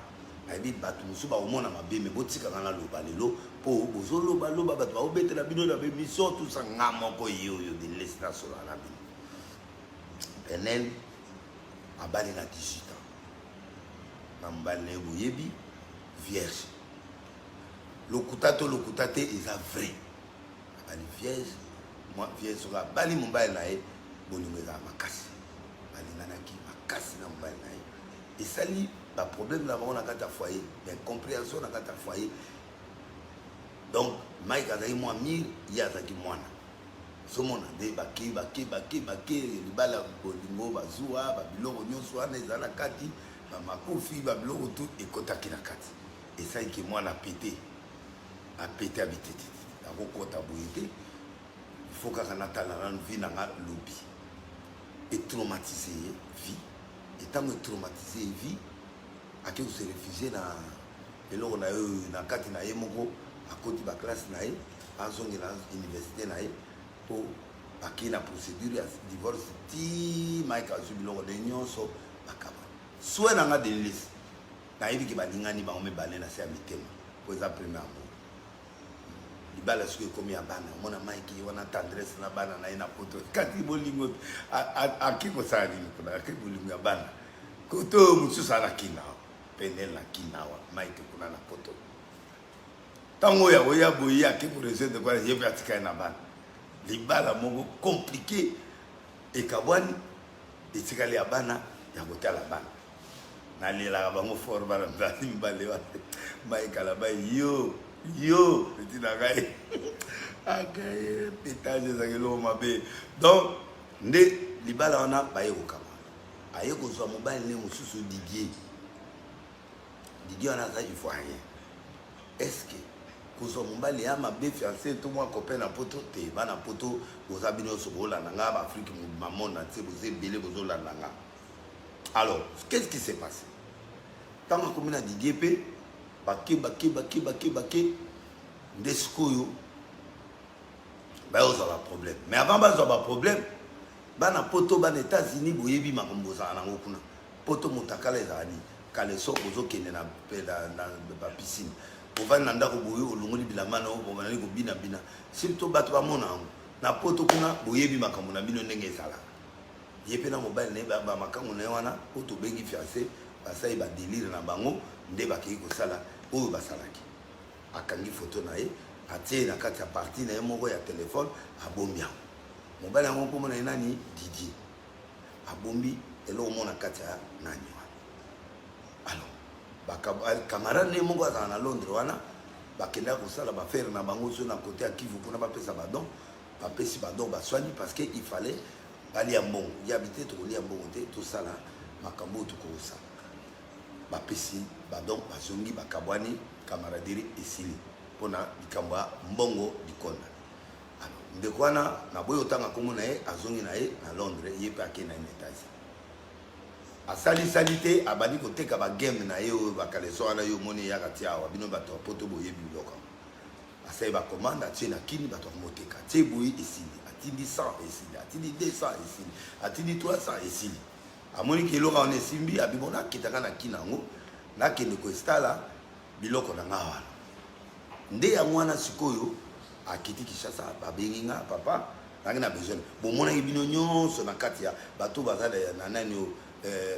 aibi batu musuba au mona mabe me botika ngana loba lelo po bozolo baloba batu ba obetela bino na be mission tout ça ngamo ko yo de l'État sur la bino. Penel abali na 18 ans. Nambane boyebi vierge lokutate eza vrai bali vierge moi vierge soka bali mobile nae bolingo eza makasi bali nanaki makasi na mobile nae esali ba problème na bango na kata foyer d'incompréhension na kata foyer donc Mike azali moi mire ya azaki mwana somona de bake libala bolingo bazua babiloko nyonso wana ezala kati makofi babiloko tout ekotaki na kati esali ke mwana apete abitete akokota boye te il faut kaka natala nanu vi nanga lobi etraumatise ye vie etango etraumatise ye vie ake kose réfugie na eloko na yo na kati na ye moko akoti baklasse na ye azongela université na ye po bakei na procédure ya divorce ti Mike azwi biloko de nyonso bakaba soit nanga de liste na yebi ke balingani bango mibale na se ya mitema po eza premier amour libala soki ekomi ya bana omona Mike wana tendresse na bana na ye na poto kati bolingo aki kosala nini kuna aki bolingo ya bana koto mosusu alaki na Penel na kinawa Mike kuna na poto tango ya oya boye aki koresoudre kwa ye pe atika na bana libala moko compliqué ekabwani etikali ya bana ya kotala bana nalela bango fort bana mbali mbale wa Mike alaba yo etina kai akaye pétage za kelo mabe donc nde libala wana baye kokama aye kozwa mobile ne mususu Didier wana za il faut rien est-ce que kozwa mobile ya mabe fiancé to moi copain na poto te bana poto bozabino sobola nanga ba Afrique mamona tse boze belé bozola nanga. Alors qu'est-ce qui s'est passé tant que comme na Didier pe bake ndeskoyo ba oza problème mais avant ba oza problème bana poto bana États-Unis boyebi makambo za nango kuna poto mutakala ezali kale so ozokende na ba piscine ovana ndako boyo olongoli bilamana o bana ko bina surtout bato ba mona na poto kuna boyebi makambo na bino ndenge ezala yepe na mobile ne ba makambo na wana poto bengi fiancé basai ba délire na bango nde bakei ko sala oyo basalaki akangi photo na ye atie na kati ya parti na ye moko ya téléphone abombi yango mobile yango mpo mona nani Didier abombi eloko mona kati ya nani wana alors camarade ne moko azala na Londres wana bakenda kosala bafere na bango so na côté ya Kivu mpona bapesa badon bapesi badon baswani parce que il fallait balia mbongo yabite tokolia mbongo te tosala makambo oyo tokosala bapesi badon bazongi bakabwani camaraderie esili mpona likambo ya mbongo likonda ndeko wana na boyo otanga kombo na ye azongi na ye na Londres ye mpe ake na États-Unis asali te abandi koteka bagame na ye oyo bakaleso wana yo omoni eyaka ti awa bino bato ya poto boyebi biloko asali bakomande atie na kini bato akomoteka tie boye esili atindi 100 esili atindi 200 esili atindi 300 esili amoni ke eloko wana esimbi abimona akitaka na kini yango nakende koestala biloko na nga wana nde yango wana sikoyo akiti Kinshasa babengi nga papa nangi na besoin bomona bino nyonso na kati ya bato bazala na nani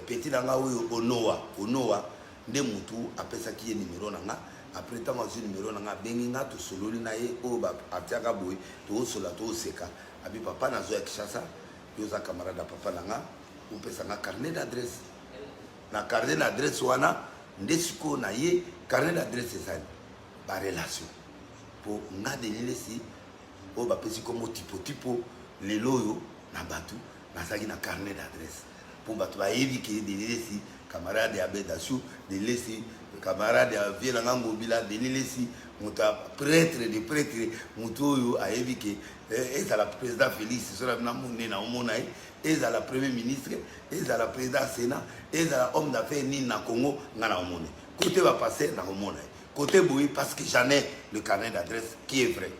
petit nanga oyo onoa nde mutu apesaki ye numéro nanga après tant que numéro nanga bengi nga to sololi na ye o ba atiaka boy to sola to seka abi papa na zo ya Kinshasa yoza camarade papa nanga opesa nga carnet d'adresse na carnet d'adresse wana nde siko na ye carnet d'adresse ça ba relation pour nga delelesi o ba pesi comme tipo lelo yo na batu na saki na carnet d'adresse pour batu ba yebi ke delelesi camarade ya Bedasou delelesi camarade ya Viela Ngobila delelesi muta prêtre de prêtre muto a yebi ke ezala président Félix sur na munene na omona ezala premier ministre ezala président Sénat ezala homme d'affaires ni na Congo ngana omone côté va passer na omona côté boui parce que j'en ai le carnet d'adresse qui est vrai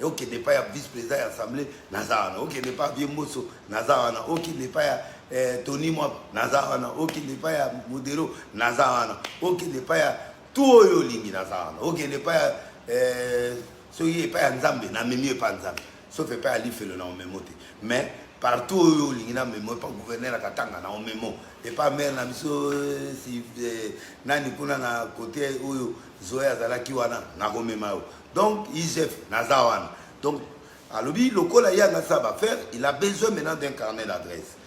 ok n'est pas vice-président de l'Assemblée Nazarana ok n'est pas Biemoso Nazarana ok n'est pas Tony Moab Nazarana ok n'est pas Modero Nazarana ok n'est pas tout yo lingi Nazarana ok n'est pas soyez pas Nzambe na memi pas Nzambe sauf pas ali fait le nom memote mais partout yo lingi na memo pas gouverneur à Katanga na memo et pas maire na biso si nani kuna na côté oyo Zoya Zalaki wana na komema donc IGF Nazawana donc alobi lokola yanga ça va faire il a besoin maintenant d'un carnet d'adresse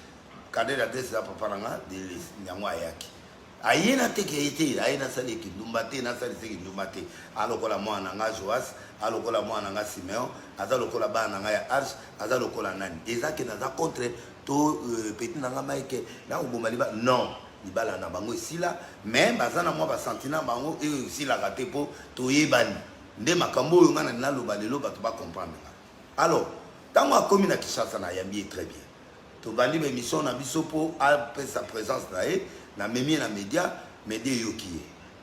carnet d'adresse là papa nanga de nyamwa yaki ayena tekete ayena sali kindumbate na sali kindumbate alokola mwana nga Joas alokola mwana nga Simeon aza lokola bana nga ya Arch aza lokola nani ezake na za contre to petit nanga maike na uboma liba non libala na bango esila mais bazana mwa ba sentina bango e esila kate po to yebani nde makambo oyo ngana na loba lelo bato ba comprendre alors tango akomi na Kinshasa na yambi très bien to bandi ba émission na biso po a sa présence na e na memi na média yoki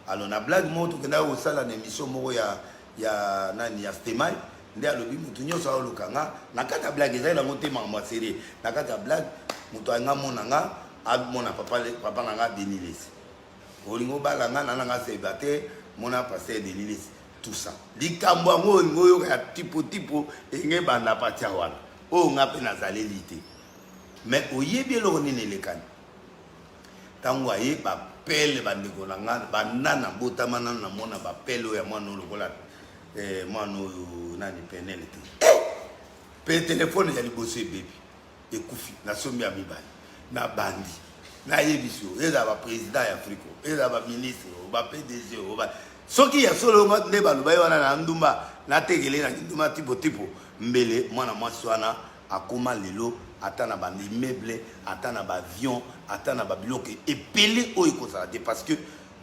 alors na blague mo to kenda o sala na émission moko ya nani ya Stemai nde alobi mutu nyonso alokanga na kata blague ezali na motema mwa série na kata blague mutu anga monanga mona papa nanga Denilesi olingo balanga nanga sebate mona passer Denilesi tout ça likambo ngo ngoyo ya tipo enge banda patia wana o ngape na zalelité mais oyebi eloko nini lekani tango aye ba pele bandeko nanga banana botamana na mona ba pele ya mwana lokola mwana nani penelete pe téléphone ya liboso bébé ekufi na sombi ya mibali na bandi na yebiso eza ba président ya Afrique eza ba ministre ba PDG ba soki ya solo nde baloba wana na ndumba na tegele na ndumba tipo mbele mwana mwasi wana akoma lelo atana ba immeuble atana ba avion atana ba biloko epele oyo kozala te parce que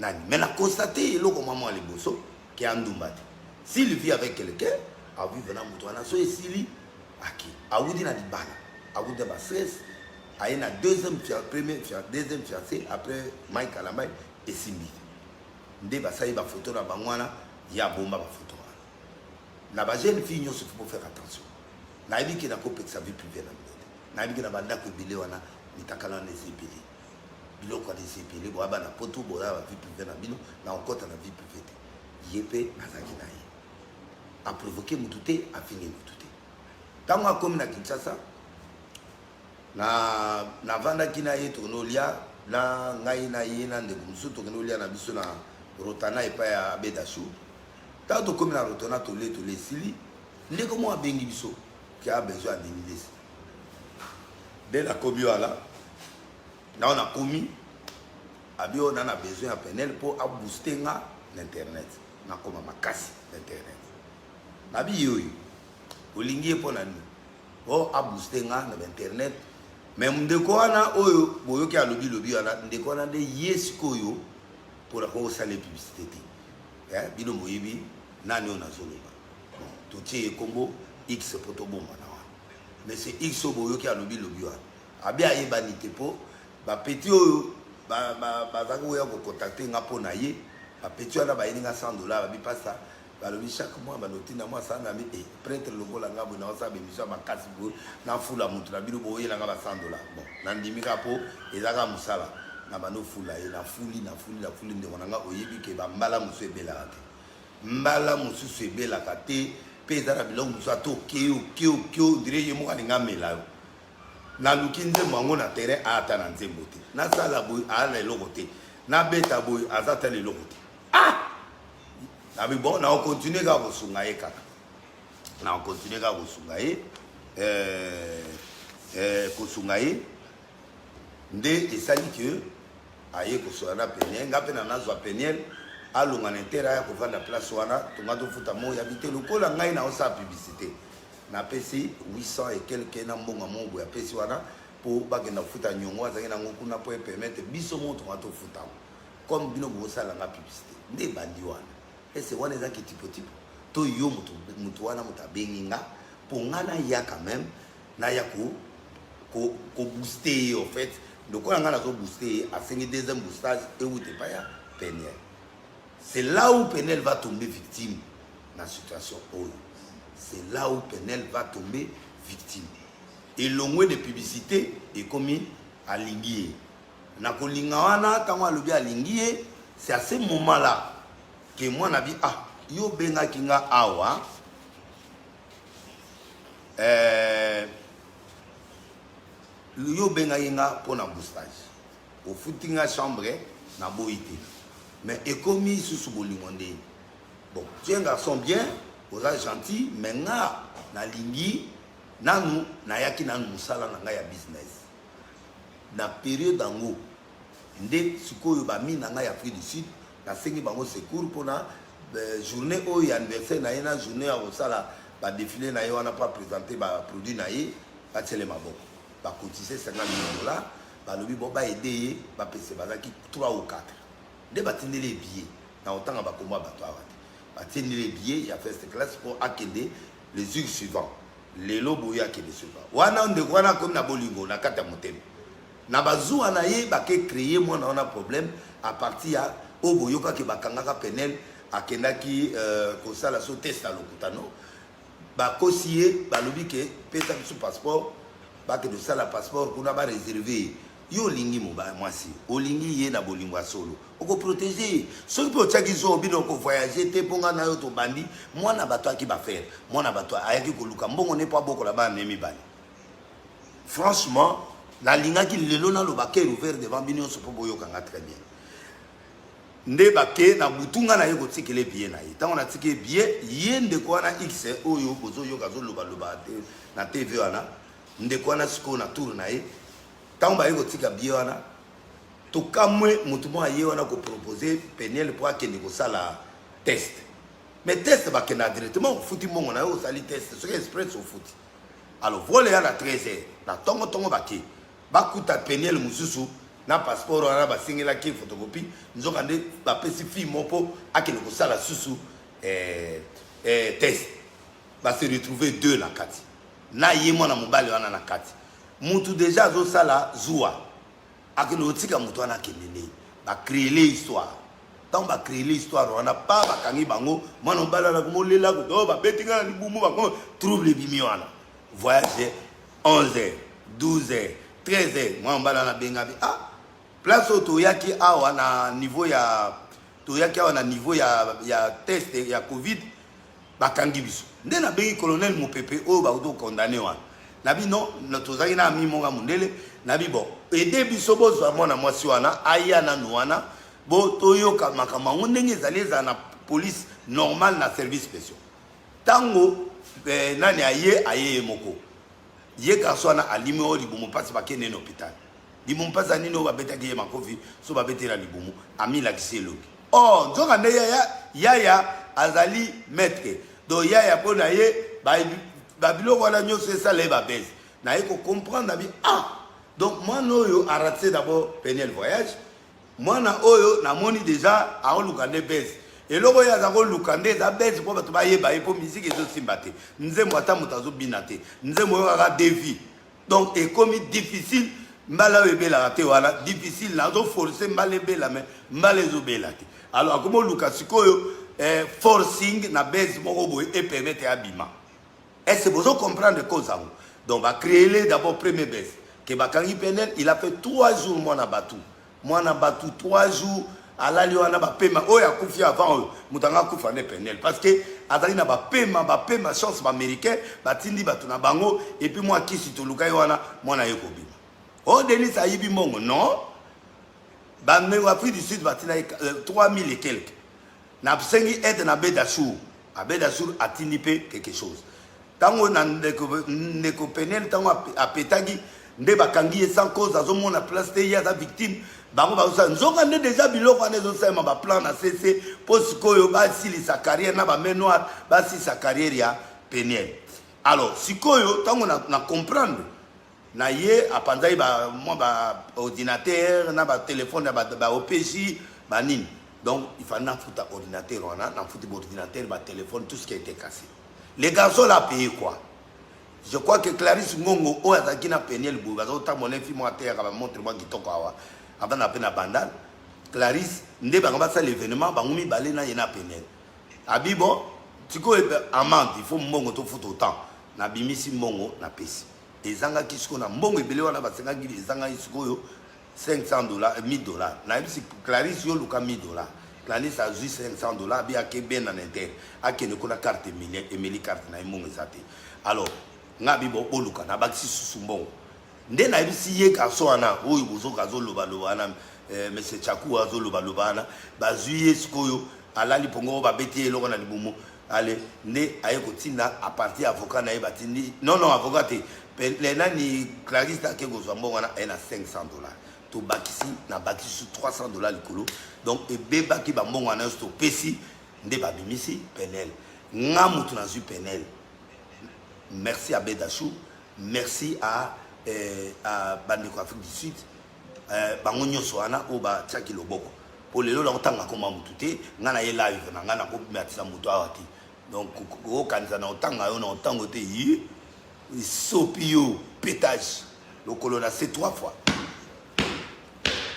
nani mais na constater eloko maman liboso ki andumba te s'il vit avec quelqu'un a vu venant mutu wana so esili aki awudi na libala awudi ba stress aye na deuxième fiancé après Mike Kalamai et Simbi nde basali ba photo na bangwana ya bomba ba photo wana na ba jeune fille nyonso faut faire attention na yebi ki na kopekisa sa vie privée na yebi ki na banda ko bile wana nitakala na ezepele biloko na ezepele bo aba na poto bo la vie privée na bino na okota na vie privée te yepe nazaki na ye a provoquer mututé a finir mututé tango akomi na Kinshasa na vanda kina ye tonolia na ngai na ye na ndeko musu tonolia na biso na Rotana epa ya Bedasou ta to komi na Rotana to le sili ndeko mo abengi biso ki a besoin de Denilesi de la komi wala na on a komi abi on a besoin à penel pour a booster nga l'internet na koma makasi l'internet na bi yoyo olingi po na ni o a booster nga na internet mais ndeko wana oyo boyoki alobi wana ndeko wana de yesiko yo pour la cause de la publicité bino moyibi nani on a zoloba to tie kombo x poto bomba na wa mais c'est x boyoki alobi wana abi ayeba nite po ba petit oyo ba zako ya ko contacter nga po na ye ba petit wana ba yeninga $100 ba pasa ba lobi chaque mois ba notina moi ça na mi prêtre lokola nga bo na sa be mission ba kasi bo na fula mutu na bino boye na nga ba $100 bon na ndimika po ezaka musala na bano fula e na fuli nde wananga oyebi ke ba mbala musu ebela te mbala musu ebela te pesa na bilongo musa to kio dire yemo alinga mela na lukinze mwango na terrain ata na nzembo te na sala boy ala eloko te na beta boy azata le eloko te na bi bon na on continue ka kosunga ye kaka na on continue ka kosunga ye kosunga ye nde esali que aye kosoana peniel nga pe na nazwa peniel alonga na intera ya kovanda place wana tonga tofuta mo ya bite lokola ngai na osa publicité na pesi 800 et quelque na mbonga mongo ya pesi wana po bakenda kofuta nyongo azangi na ngokuna po permettre biso mo tonga tofuta comme bino bosala nga publicité nde bandi wana ese wana ezaki tipo to yo mutu wana mutabengi nga po nga na ya quand même na ya ko booster en fait donc on a boosté à finir deuxième boostage et où t'es pas ya Peniel. C'est là où Peniel va tomber victime dans la situation. C'est là où Peniel va tomber victime. Et l'ongwe de publicité est commis à Linguier. Na kolingawana quand le bien à Linguier, c'est à ce moment-là que moi n'a dit yo benga kinga awa yo benga yenga pour un boostage au footing à chambre na boité mais économie sous bolingonde bon tu es un garçon bien aux gentil mais nga na lingi nanu na yaki nanu musala na nga ya business na période dango nde sikoyo ba mi na nga ya Afrique du Sud na sengi bango secours pour na journée o ya anniversaire na yena journée ya osala ba défilé na yo na pas présenter ba produit na ye ba tele maboko ba cotiser 50 millions $, ba lobi bo ba aider ba pese bazaki 3 ou 4 de ba tindele les billets na otanga ba komba ba to awate ba tindele les billets ya first class pour akende les jours suivants les lobo ya kende suivant wana nde wana comme na bolingo na kata motema na bazua na ye ba ke créer moi na on a problème à partir ya oboyoka ke bakangaka Peniel akendaki kosala so test à lokutano ba kosiye ba lobi ke pesa biso passeport ba ke de ça la passeport kuna ba réservé yo lingi mo ba mwasi olingi ye na bolingo solo oko protéger ceux qui otaki zo bino ko voyager te ponga na yo to bandi mwana bato aki ba faire mwana bato ayaki ko luka mbongo ne pas boko la ba nemi bani franchement la linga ki lelo na lo ba ke ouvert devant bino so po boyo kanga très bien nde bake na butunga na ye ko tikele bien na ye tango na tikele bien yende ko na x oyo bozo yo kazo loba te na TV wana nde ko na siko na tour na ye tango ba ye ko tika bien wana to kamwe mutu mo aye wana ko proposer Peniel pour akende ko sala test mais test ba kena directement futi mongo na yo sali test ce que express au foot alors voler à la 13h na tongo bake bakuta Peniel mususu na passeport wana ba singela ki photocopie nzoka nde ba pesi fille mopo akene ko sala susu test ba se retrouver deux na kati na yemo na mobali wana na kati mutu déjà zo sala zuwa akene otika mutu wana kenene ba créer l'histoire tant ba créer l'histoire wana pa ba kangi bango mwana mobali na komolela ko do ba betinga na libumu ba ko trouble bimi wana voyage 11h 12h 13h mwana mobali na benga bi place auto yaki awa na niveau ya to yaki awa na niveau ya test ya covid bakangi biso nde na bengi colonel Mopepe o ba auto condamné wana nabi non tozaki na ami monga mundele nabi bon aider biso bozwa mwana mwasi wana aya na nuana bo toyoka makambo ndenge ezali za na police normal na service spécial tango nani aye moko ye kaswana alime o libumu pasi bakene na hôpital libumu pasi nino ba betaki ye makofi so ba betela libumu ami la kiseloki oh nzoka nde yaya azali maître do yaya pona ye ba biloko wana nyonso esala ba base na ye ko comprendre na bi donc moi noyo a raté d'abord Peniel voyage mwana oyo na moni déjà a olukande base eloko ya za ko lukande za base po bato ba yeba ye po musique ezo simba te nzembo ata mutazo bina te nzembo yo ka défi donc est comme difficile mbala webela raté wala difficile na zo forcer mbala bela mais mbala zo bela te alors comme luka sikoyo forcing na base moko boy et permettre abima est-ce que vous comprendre cause ça donc va créer d'abord premier base que bakangi Peniel il a fait 3 jours moi na batu 3 jours alali wana ba pema oya kufi avant mutanga kufa ne penel parce que azali na ba pema chance ba américain batindi batu na bango et puis moi kisi to lukai wana mwana yeko bima oh Denis ayibi mongo non ba mengo Afrique du Sud batina 3000 et quelques na sengi aide na Bedassour atindi pe quelque chose tango na ndeko penel tango apetagi nde bakangi sans cause azomona place te ya za victime bango bazosa nzonga nde déjà biloko wana ezosema ba plan na CC po sikoyo basili sa carrière na ba main noire basi sa carrière ya penel alors sikoyo tango na comprendre na ye apanzai ba moi ba ordinateur na ba téléphone ba OPJ ba nini donc il fallait foutre ordinateur wana na foutre ordinateur ba téléphone tout ce qui a été cassé les garçons là payé quoi. Je crois que Clarisse Ngongo o azaki na penel bu bazo ta mon infime à terre ba montre moi kitoko awa avant na pena bandal Clarisse nde ba ngaba ça l'événement ba ngumi balé na yena penel abibo tiko amende il faut mbongo to futa autant na bimisi mbongo na pesi ezanga kisiko na mbongo ebele wana ba senga ngili ezanga isiko yo $500 $1000 na bisi Clarisse yo luka $1000 Clarisse a juste $500 bi akebe na inter akene kona carte Emily carte na mbongo ezate alors ngabi bo boluka na bakisi susumbongo nde na bisi ye ka so ana oyo bozoka zo loba loba na monsieur Chakou azo loba loba na bazuye sikoyo alali pongo ba beti eloko na libumu ale nde aye kotinda a partir avocat na ye batindi non avocat le nani Clarisse ta ke gozwa mbongo na ena $500 to bakisi na bakisi $300 likolo donc ebeba ki ba mbongo na sto pesi nde ba bimisi penel ngamutu na zu penel. Merci à Bedassour, merci à Bandeko Afrique du Sud, Bangonyo Soana, Oba Tchaki Loboko. Pour les lots, on t'a comme un moutouté, Nana est live, Nana a coupé à Moutoati. Donc, au Canada, on t'a goûté, Sopio, pétage, le colonna, c'est 3 fois.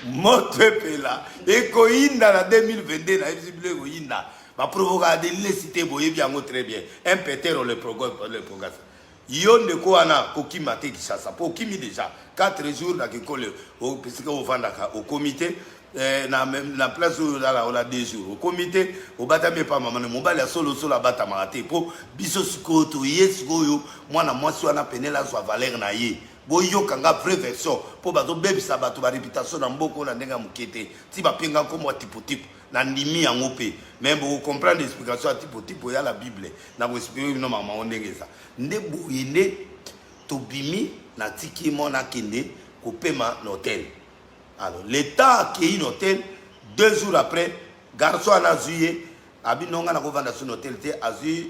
Motre Pela, et Koinda la 2022, la FCB Koinda. Ma provocation de l'illicité, vous voyez bien très bien. Un péter, on le progresse. Yon de quoi na koki mate qui ça pour kimi déjà 4 jours na kikole au puisque au vandaka au comité na place où là on a 2 jours au comité au batame pas maman mon bala solo bata marate pour biso siko to yes goyo mwana mwasi wana penela so valeur na ye boyo kanga vraie version pour bato bebe sa bato ba réputation na mboko na ndenga mukete ti ba penga comme type na ndimi yango pe même vous comprendre l'explication type ya la Bible na vous expliquer non maman on ndengeza nde boyende to bimi na tiki mona kende ko pema l'hôtel alors l'état qui est un hôtel 2 jours après garçon a zuye abi nonga na ko vanda son hôtel te azu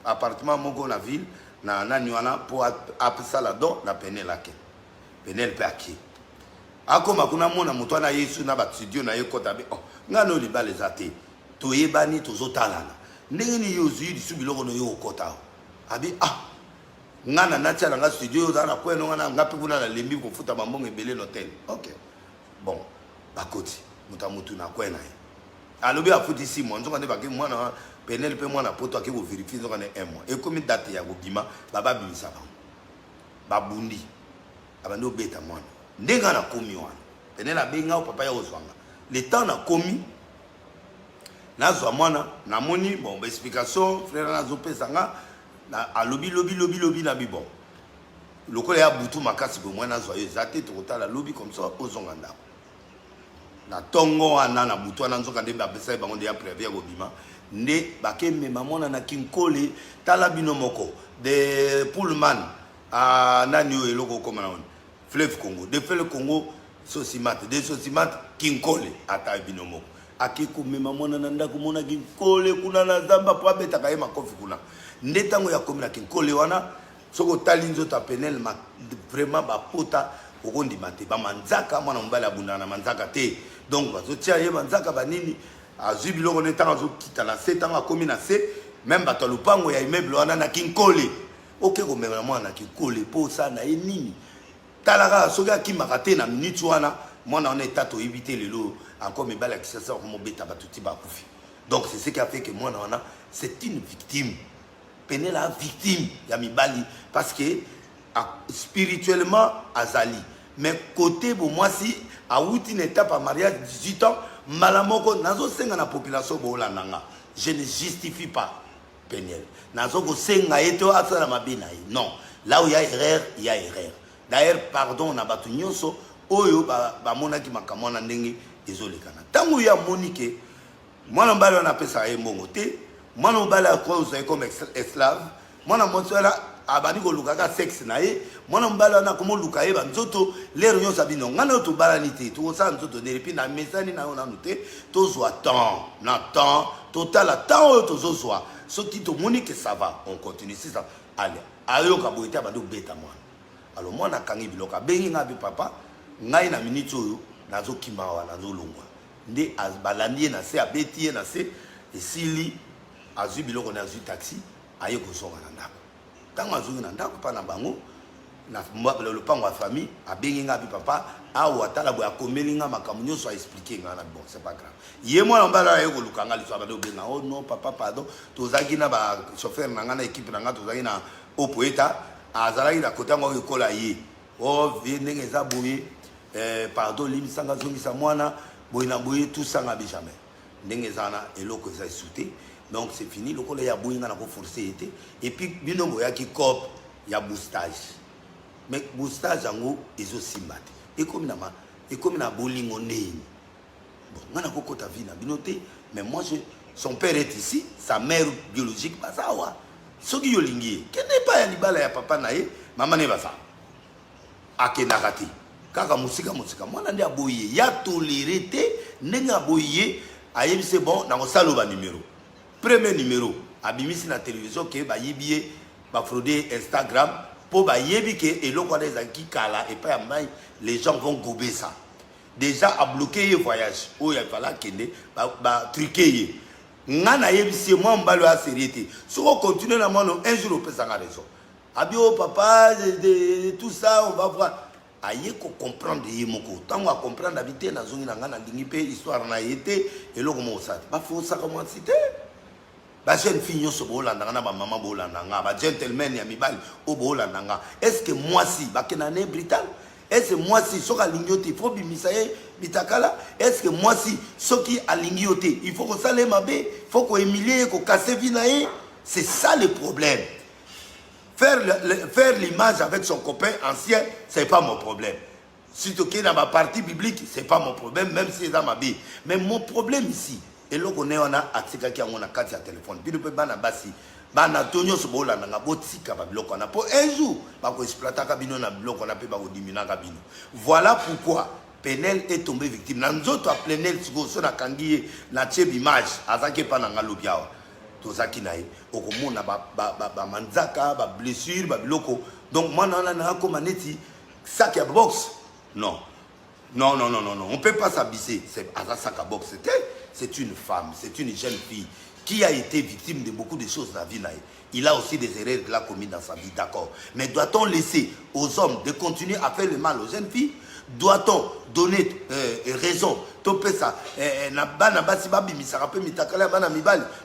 appartement moko na ville na nani wana pour apesa la don na penelake penel pe aki akoma kuna mona muto na Yesu na ba studio na yekota be ngano libale zate to yebani to zotalana ndenge ni yozu disu biloko no yokota abi ngana natia na studio za na kweno ngana ngapi kuna na lembi ko futa mambongo ebele l'hôtel OK bon bakoti mutamutu na kwena alobi afuti 6 mois nzoka ne bake mwana penel pe mwana poto ake ko vérifier nzoka ne 1 mois e komi date ya gobima baba bimisa ba babundi abandi obeta mwana ndenga na komi wana penel abenga o papa ya ozwanga le temps na komi na zwa mwana na moni bon explication frère na zopesa nga na alobi lobi na bibon lokola ya butu makasi bo mwana zwa yo zate to kotala lobi comme ça ozonga ndako na tongo wana na butu wana nzoka nde bapesa bango nde ya prévu ya kobima nde bakemema mwana na kinkole tala bino moko de Pullman a nani oyo eloko okoma na wana Fleuve Congo de Fleuve Congo Sosimat de Sosimat kinkole ata bino moko akikomema mwana na ndako mona kinkole kuna na zamba po abetaka ye makofi kuna nde tango ya komi na kinkole wana soko tali nzoto penel ma vraiment bapota okondima te bamanzaka mwana mobali abundana na manzaka te donc bazotia ye manzaka banini azwi biloko ne ntango azokita na se ntango akomi na se même bato ya lupango ya immeuble wana na kinkole oke komemela mwana na kinkole mpo osala na ye nini talaka soki akimaka te na minute wana mwana wana eta toyebi te lelo encore mibali ya kisasa komobeta bato ti bakufi donc c'est ce qui a fait que mwana wana c'est une victime penel a victime ya mibali parce que spirituellement azali mais côté bon moi si a outi une étape à mariage 18 ans malamoko nazo senga na population bolanda nga. Je ne justifie pas Péniel. Nazo ko senga eto asala mabina. Non, là où il y a erreur, il y a erreur. D'ailleurs, pardon na batu nyonso oyo ba monaki makamona ndenge ezolekana. Tango ya monike mwana mbala on appelle ça mbongo te. Mwana mbala kwa usaye comme esclave. Mwana monsala abani ko lukaka sexe na ye. Mwana mbala na komo luka ye ba nzoto lero nyonso bino. Ngana to balanité to sa nzoto ne puis na mesani na ona noté to zwa temps. Na temps total temps to zwa. Ce qui te monique ça va, on continue c'est ça. Allez, ayo ka boita ba do beta mwana. Alors moi na kangi biloka bengi ngabi papa ngai na minute oyo nazo kimawa nazo longwa nde azbalandi na se abeti na se esili azu biloko na azu taxi aye ko songa na ndako tango azu na ndako pa na bango na le pango wa famille abengi ngabi papa awa tala bo akomeli nga makambo nyonso a expliquer nga na bon c'est pas grave ye moi mbala aye ko lukanga liso ba do benga oh non papa pardon tozaki na ba chauffeur na nga na équipe na nga tozaki na opoeta azalaki na kota ngo ekola ye oh vie ndenge eza boye pardon limisanga zongisa mwana boye na boye tout ça nga jamais ndenge eza na eloko eza souté donc c'est fini lokola ya boye nga na ko forcer été et puis bino boya ki cop ya boostage mais boostage yango ezo simbate et comme na bolingo ndeni bon nga na kokota vie na binote mais moi son père est ici sa mère biologique bazawa soki yolingi kende pa ya libala ya papa na ye mama ne basa akenaka te kaka musika mwana ndi aboye ya toléré te ndenge aboye ayebise bon na kosala ba numéro premier numéro abimisi na télévision ke bayibie ba frauder Instagram po bayebi ke eloko na ezaki kala et pas mai les gens vont gober ça déjà a bloqué le voyage o ya fala kende ba truquer ngana yebisi moi mbalo ya sériité si on continue na mano un jour on peut s'en raison abio papa de tout ça on va voir aye ko comprendre yemoko tango a comprendre habiter na zongi na ngana ndingi pe histoire na yete eloko mo sa ba faut ça comment citer ba jeune fille nyonso bolanda na ba maman bolanda nga ba gentleman ya mibali o bolanda nga est-ce que moi si ba kenane brital est-ce que moi si soka lingiote il faut bimisaye bitakala est-ce que moi si soki alingiote il faut que ça le mabe il faut ko humilier ko casser vinae c'est ça le problème faire l'image avec son copain ancien c'est pas mon problème surtout que dans ma partie biblique c'est pas mon problème même si ça mabe mais mon problème ici et là on a atika ki on a carte à téléphone puis peut bana basi bana tonyo so bolanda nga botika ba biloko na po un jour ba ko exploiter ka bino na biloko na pe ba ko diminuer ka bino voilà pourquoi Péniel est tombé victime na nzoto a Péniel siko so na kangiye na cheb image azaki pa na ngalobiawa tozaki na ye okomona ba manzaka ba blessure ba biloko donc moi na ko maneti sac à box non on peut pas s'abuser c'est à sac à box c'est une femme c'est une jeune fille qui a été victime de beaucoup de choses dans la vie. Il a aussi des erreurs qu'il a commises dans sa vie, d'accord. Mais doit-on laisser aux hommes de continuer à faire le mal aux jeunes filles? Doit-on donner raison?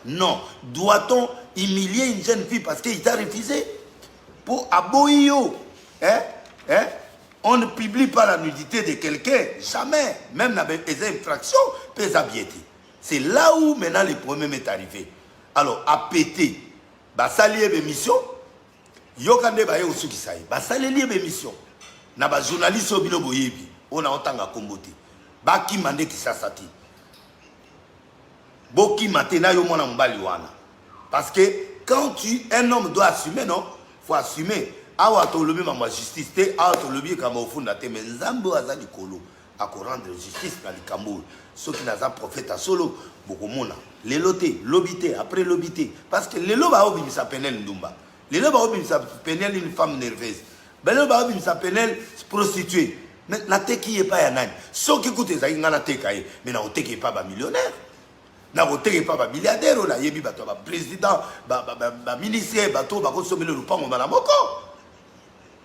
Non. Doit-on humilier une jeune fille parce qu'il t'a refusé? Pour aboyo, on ne publie pas la nudité de quelqu'un, jamais. Même dans les infractions, peut s'habiller. C'est là où maintenant le problème est arrivé. Alors, à péter, bah ça lié mes missions. Yokande ba yo suki sai. Bah ça lié mes missions. Na ba journaliste obino boyebi. On a autant à comboter. Ba ki mande ki sasati. Boki matena yo mona mbali wana. Parce que quand un homme doit assumer, non, faut assumer. Awa to lobi ma justice te, awa to lobi kama ofunda te, mais nzambo azali kolo. À rendre justice dans les Cameroun. Ceux qui n'ont pas prophète à solo, beaucoup de les lotés, l'obité, après l'obité. Parce que les lobes ont mis sa Péniel Ndumba. Les lobes ont mis sa Péniel une femme nerveuse. Les lobes ont mis sa Péniel prostituée. Mais la tête qui n'est pas yanane. Ceux qui écoutent ça, ils n'ont pas tête, mais la tête qui n'est pas millionnaire. La tête qui n'est pas milliardaire. La yebi bato ba président, ba ministre, bato ba consommer le lupango ba la moko.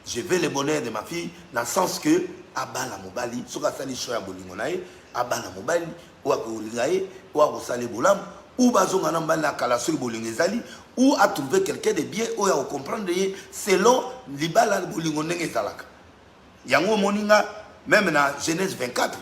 Je veux le bonheur de ma fille dans le sens que abala mobali soka sali choya bolingo nae abala mobali ou akolingae ou akosale bolam ou bazonga na mbala kala soki bolingo ezali ou à trouver quelqu'un de bien ou à comprendre selon libala bolingo ndenge ezalaka yango moninga même na Genèse 24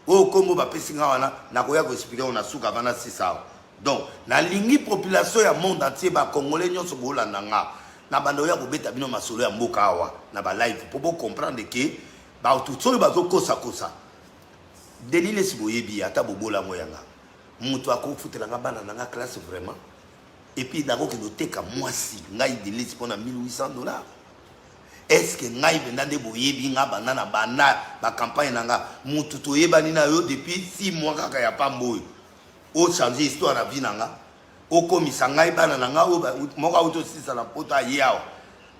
O kombo ba pesinga wana na koya ko expliquer on a suka bana 6 ans. Donc na lingi population ya monde entier ba congolais nyonso bolanda nga na bando ya ko beta bino masolo ya mboka awa na ba live pour bo comprendre que ba tout solo ba zo kosa kosa. Denis les boyebi ata bobola moyanga. Mutu akofutela nga bana na nga classe vraiment. Et puis d'abord que noteka mwasi ngai Denis pour na $1800. Est-ce que ngai bendande boyebi nga banana bana ba campagne nanga mutu toyebani na yo depuis 6 mois kaka ya pamboyo. O changer histoire na vie nanga. O komisa ngai bana nanga o moka auto sisa na pota yao.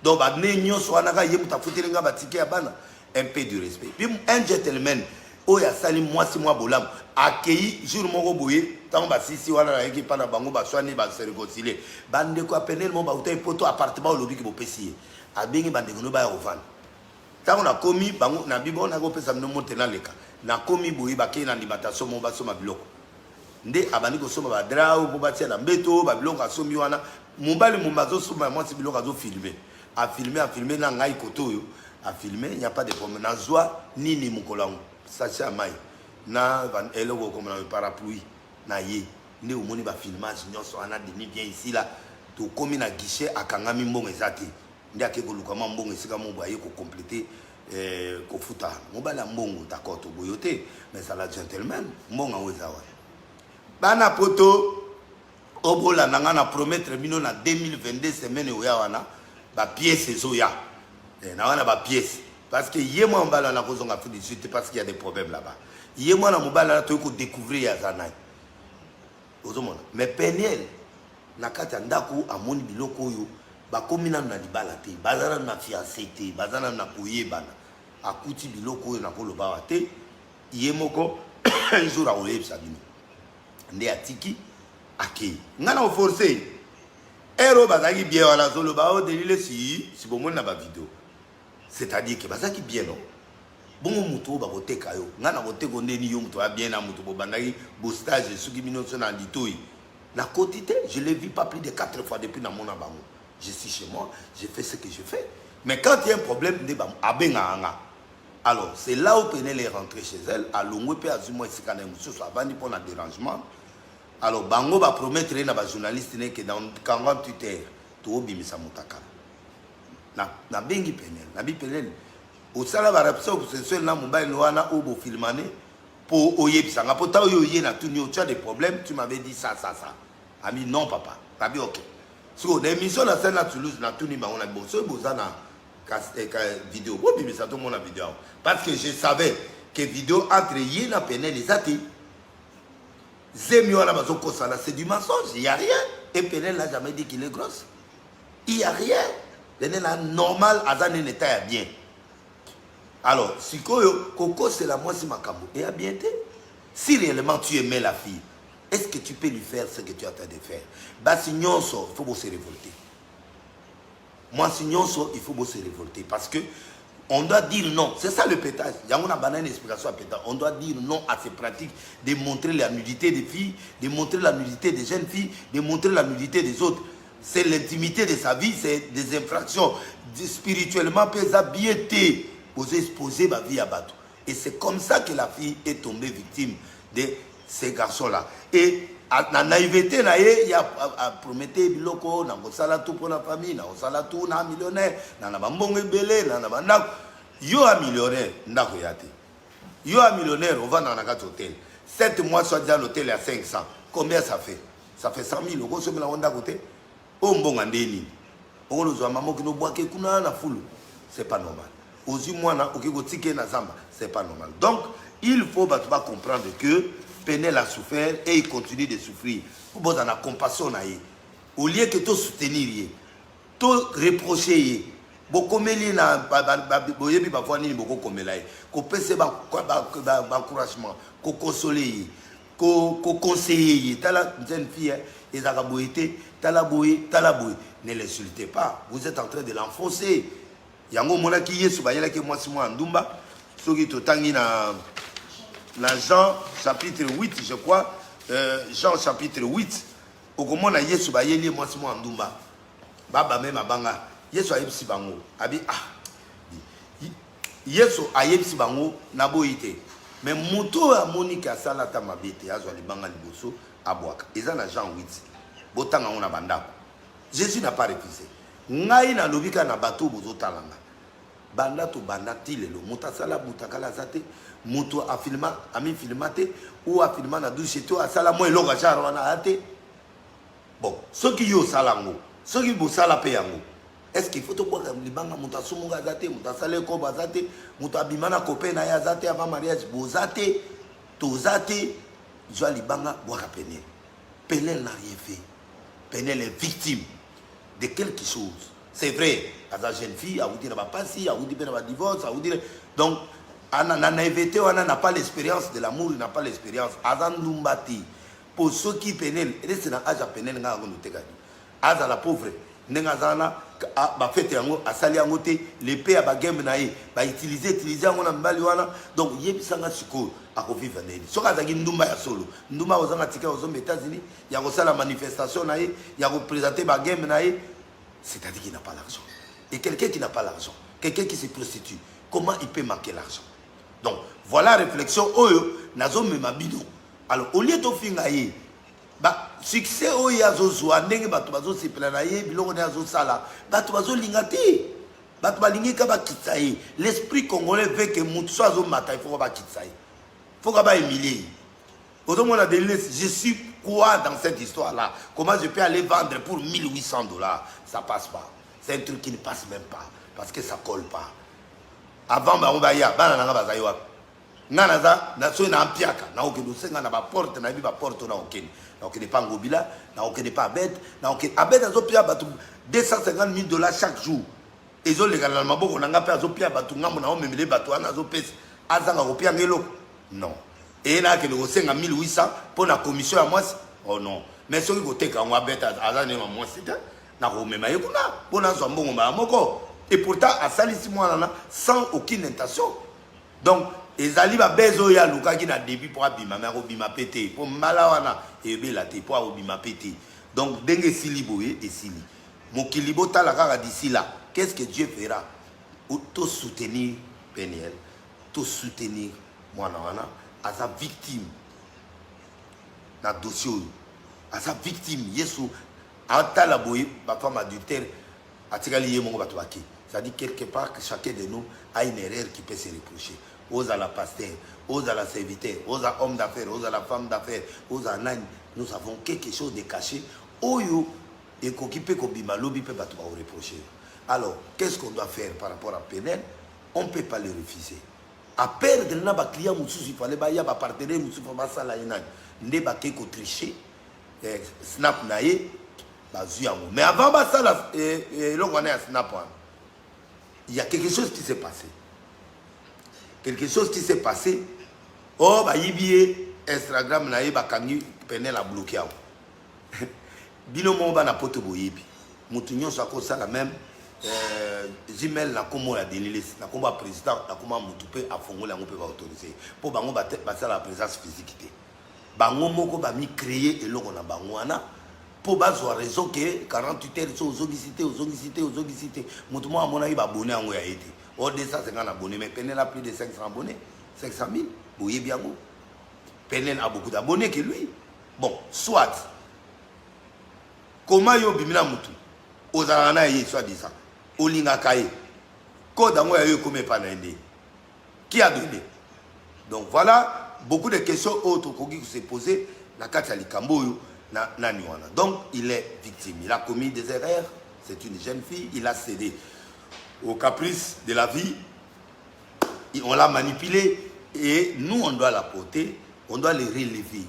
Donc ba ne nyonso wana ka yemuta futela nga batike ya bana un peu de respect. Puis un gentleman o ya sali mwasi mwa bolam accueilli jour moko boye tant ba sisi wana na équipe na bango ba swani ba se réconcilier. Bande ko appeler mo ba uta poto appartement lobi ki bo pesier. Abengi bande ko no ba ovan tango na komi bango na bibo na ko pesa no monte na leka na komi boyi ba ke na alimentation mo ba soma biloko nde abandi ko soma ba drao bo ba tia na mbeto ba biloko asomi wana mobali mumbazo soma mo si biloko azo filmer a filmer na ngai koto yo a filmer il n'y a pas de problème na zwa nini mukolango sacha mai na van eloko comme na parapluie na ye nde omoni ba filmage nyonso ana demi bien ici là to komi na guichet akangami mbongo ezati ndi akeko lukama mbongo esika mo aye ko compléter ko futa mobala mbongo d'accord to boyote mais ça la gentleman mbongo awezawa bana poto obola nanga na promettre bino na 2022 semaine oya wana ba pièces zoya na wana ba pièces parce que yemo mbala na kozonga fu de suite parce qu'il y a des problèmes là-bas yemo na mobala na to ko découvrir ya zanai ozomona mais Peniel na kata ndako amoni biloko yo bakomina na libala te bazana na fiancé te bazana na koyebana akuti biloko na koloba wa te yemoko un jour a olebisa bino nde atiki akei ngana forcer ero bazaki bien wala zolo ba o delile si bomoni na ba vidéo c'est-à-dire que bazaki bien non bongo muto ba koteka yo ngana koteko ndeni yo muto a bien na muto bobandaki bo stage suki bino so na litoi na quotité je l'ai vu pas plus de 4 fois depuis na mona bango. Je suis chez moi, je fais ce que je fais. Mais quand il y a un problème, alors c'est là où Peniel est rentré chez elle. À Longwe, puis à Zumo, et quand soit bandi pour un dérangement. Alors Bango va promettre à un journaliste que dans 48 heures, tout le monde va na bengi Peniel, na bi Peniel. Au sala va rappeler que c'est seul na mobile noana ou bo filmané pour oyebisa. Nga pota oyoye na tout tu as des problèmes, tu m'avais dit ça. Ami non papa, t'as dit ok. So, l'émission na scène à Toulouse, na tout ni ba on a bon, so boza na vidéo. Bon, bibi ça tout mon vidéo. Parce que je savais que vidéo entre yé na Peniel les athées. Zemio na bazo kosala, c'est du mensonge, il y a rien. Et Peniel n'a jamais dit qu'il est grosse. Il y a rien. Peniel a normal, azan en état bien. Alors, si Coco c'est la moi si makambo et a bien été. Si réellement tu aimais la fille, est-ce que tu peux lui faire ce que tu es en train de faire? Bah, si Nyonso, il faut se révolter. Moi, si Nyonso, il faut se révolter. Parce que on doit dire non. C'est ça le pétage. Il y a une explication à pétage. On doit dire non à ces pratiques de montrer la nudité des filles, de montrer la nudité des jeunes filles, de montrer la nudité des autres. C'est l'intimité de sa vie, c'est des infractions. Spirituellement, bien été, vous exposer ma vie à bateau. Et c'est comme ça que la fille est tombée victime de ces garçons-là. Et la naïveté, il y a prometté biloko, na sala tout pour la famille, na sala tout na millionnaire, na bambonge belé, na bandak. Yo a millionnaire, ndako yate. Yo a millionnaire, on va dans un hôtel. 7 mois soit déjà l'hôtel est à 500. Combien ça fait? Ça fait 100 000 euros sur la Honda côté. On bon andeni. On nous a maman qui nous boit que kuna na foule. C'est pas normal. Aux yeux moi na okiko tike na zamba, c'est pas normal. Donc, il faut comprendre que Peniel a souffert et il continue de souffrir. Pour vous la compassion na ye. Au lieu que tout soutenir ye, tout reprocher beaucoup meli na boyebi ba voini beaucoup comme là. Ko pese ba encouragement, ko consoler, ko conseiller. Tala jeune fille et za boyete, tala boye. Ne l'insultez pas. Vous êtes en train de l'enfoncer. Yango mona ki yesu ba yela ke moi si moi ndumba. Soki to tangi na Jean chapitre 8, je crois, Jean chapitre 8, au comment na Yesu ba yeli moi si moi ndumba. Baba même abanga, Yesu ayebisi bango. Abi Yesu ayebisi bango na boyite. Mais moto a Monique a salata mabete a zwa libanga liboso a boaka. Eza na Jean 8. Botanga on a bandako. Jésus n'a pas refusé. Ngai na lobika na bateau bozo talanga. Banda to banda tilelo. Mota sala mutakala zate. Moto a filma, a mis filmate ou a filma na douche to a sala mo eloko charo wana ate. Bon, ceux qui yo salango, ceux qui bo sala pe yango. Est-ce qu'il faut te voir comme libanga muta sumunga zate, muta sale ko bazate, muta bimana copain na ya zate avant mariage bozate, to zate, joa libanga boaka Penel. Penel n'a rien fait. Penel est victime de quelque chose. C'est vrai, à la jeune fille, à vous dire, pas si, à vous dire, divorce, à vous dire. Donc, on n'a pas l'expérience de l'amour, il n'a pas l'expérience. Azan Lumbati, pour ceux qui Penel, et c'est dans l'âge à Penel, on a Aza la pauvre, Nengazana, a fait à Saliangote, l'épée à Bagem Naï, va utiliser, on a Mbaliwana, donc Yebisanga Siko, à Kofi Vanelli. Ce qu'il y a Ndumba ya solo, Ndumba aux États-Unis, il y a la manifestation, il y a représenté Bagem Naï. C'est-à-dire qu'il n'a pas l'argent. Et quelqu'un qui n'a pas l'argent, quelqu'un qui se prostitue, comment il peut marquer l'argent? Donc, voilà la réflexion. Nazo memabino. Alors, au lieu de faire succès, l'esprit congolais veut que Moutso Mata, il faut pas quitter. Il faut pas humilier. Je suis quoi dans cette histoire-là? Comment je peux aller vendre pour 1800 $? Ça passe pas. C'est un truc qui ne passe même pas. Parce que ça colle pas. Avant, on va y aller. Nanaza, na ampiaka, na okendo senga na ba porte na bi ba porte na okende. Na okende pas ngobila, na okende pas abed, na okende abed azopia batu 250 000 $ chaque jour. Ezo legal maboko na ngapa azopia batu ngambo na omemele batu ana azopesa azanga kopia ngelo. Non. Et là que le senga 1800 pour la commission à moi. Oh non. Mais ce qui côté quand on abed azane ma moi c'était na romema yekuna pour na zombongo ba moko. Et pourtant à salisi moi na sans aucune intention. Donc les alibas bezo ya luka qui n'a début pour abima mais obima pété pour malawana et belate pour obima pété. Donc dengue siliboé et sili. Mokilibo tala kaka d'ici là. Qu'est-ce que Dieu fera? Tout soutenir Penel, tout soutenir Mouanawana à sa victime. Na dossier à sa victime Yesu à talaboy ma femme adultère a tirali yemongo batwaki. C'est-à-dire quelque part que chacun de nous a une erreur qui peut se reprocher. Aux à la pasteur, aux à la serviteur, aux à homme d'affaires, aux à la femme d'affaires, aux à l'âne, nous avons quelque chose de caché. Oyo et qu'on peut kobima lobby peut pas tout reprocher. Alors, qu'est-ce qu'on doit faire par rapport à Penel? On ne peut pas le refuser. À perdre na client mususu il fallait ba ya ba partenaire mususu ba sala ina. Nde ba ke ko tricher snap naé ba zuyango. Mais avant ba sala l'on est à snap. Il y a quelque chose qui s'est passé. Quelque chose qui s'est passé. Oh, bah, il Instagram, na ba kangi Penel a bloqué. Bino mo ba na poto boyebi. Mutunyo sa ko sala même Gmail na komo la délilé, na komo président, na komo mutupe a fongola ngo pe ba autoriser. Pour bango ba sala la présence physique. Bango moko ba mi créer eloko na bango wana. Pour avoir raison que 48 heures sont aux obisités. Mutumo a mon avis ba abonné en ya été. Au 250 abonnés, mais Penel a plus de 500 abonnés. 500 000. Vous voyez bien où? Penel a beaucoup d'abonnés que lui. Bon, soit. Comment yo bimina mutu? Ozarana ye soit disant. Olinga kaye. Kodango ya yo comme panende. Qui a donné? Donc voilà, beaucoup de questions autres qui se poser la carte à Likamboyo. Donc il est victime. Il a commis des erreurs. C'est une jeune fille. Il a cédé au caprice de la vie, on l'a manipulé et nous on doit la porter, on doit le relever.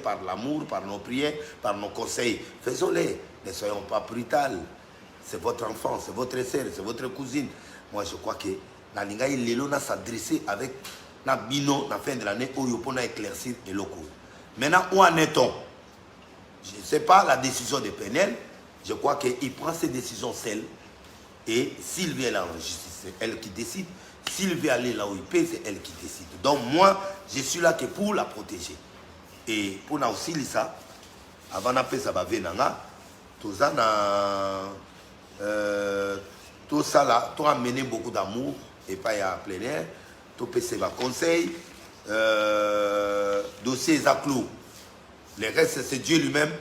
Par l'amour, par nos prières, par nos conseils. Faisons-les, ne soyons pas brutales. C'est votre enfant, c'est votre sœur, c'est votre cousine. Moi je crois que la Linga Lelona s'adresser avec la bino la fin de l'année où il peut éclaircir et locaux. Maintenant où en est-on? Je ne sais pas la décision de Penel. Je crois qu'il prend ses décisions seul. Et s'il veut aller en justice, c'est elle qui décide. S'il veut aller là où il peut, c'est elle qui décide. Donc moi, je suis là que pour la protéger. Et pour nous aussi, ça, avant d'appeler ça, va venir, tout ça, tout ça là, tu as amené beaucoup d'amour et pas à plein air. Tu peux se conseil, dossier à clou. Le reste, c'est Dieu lui-même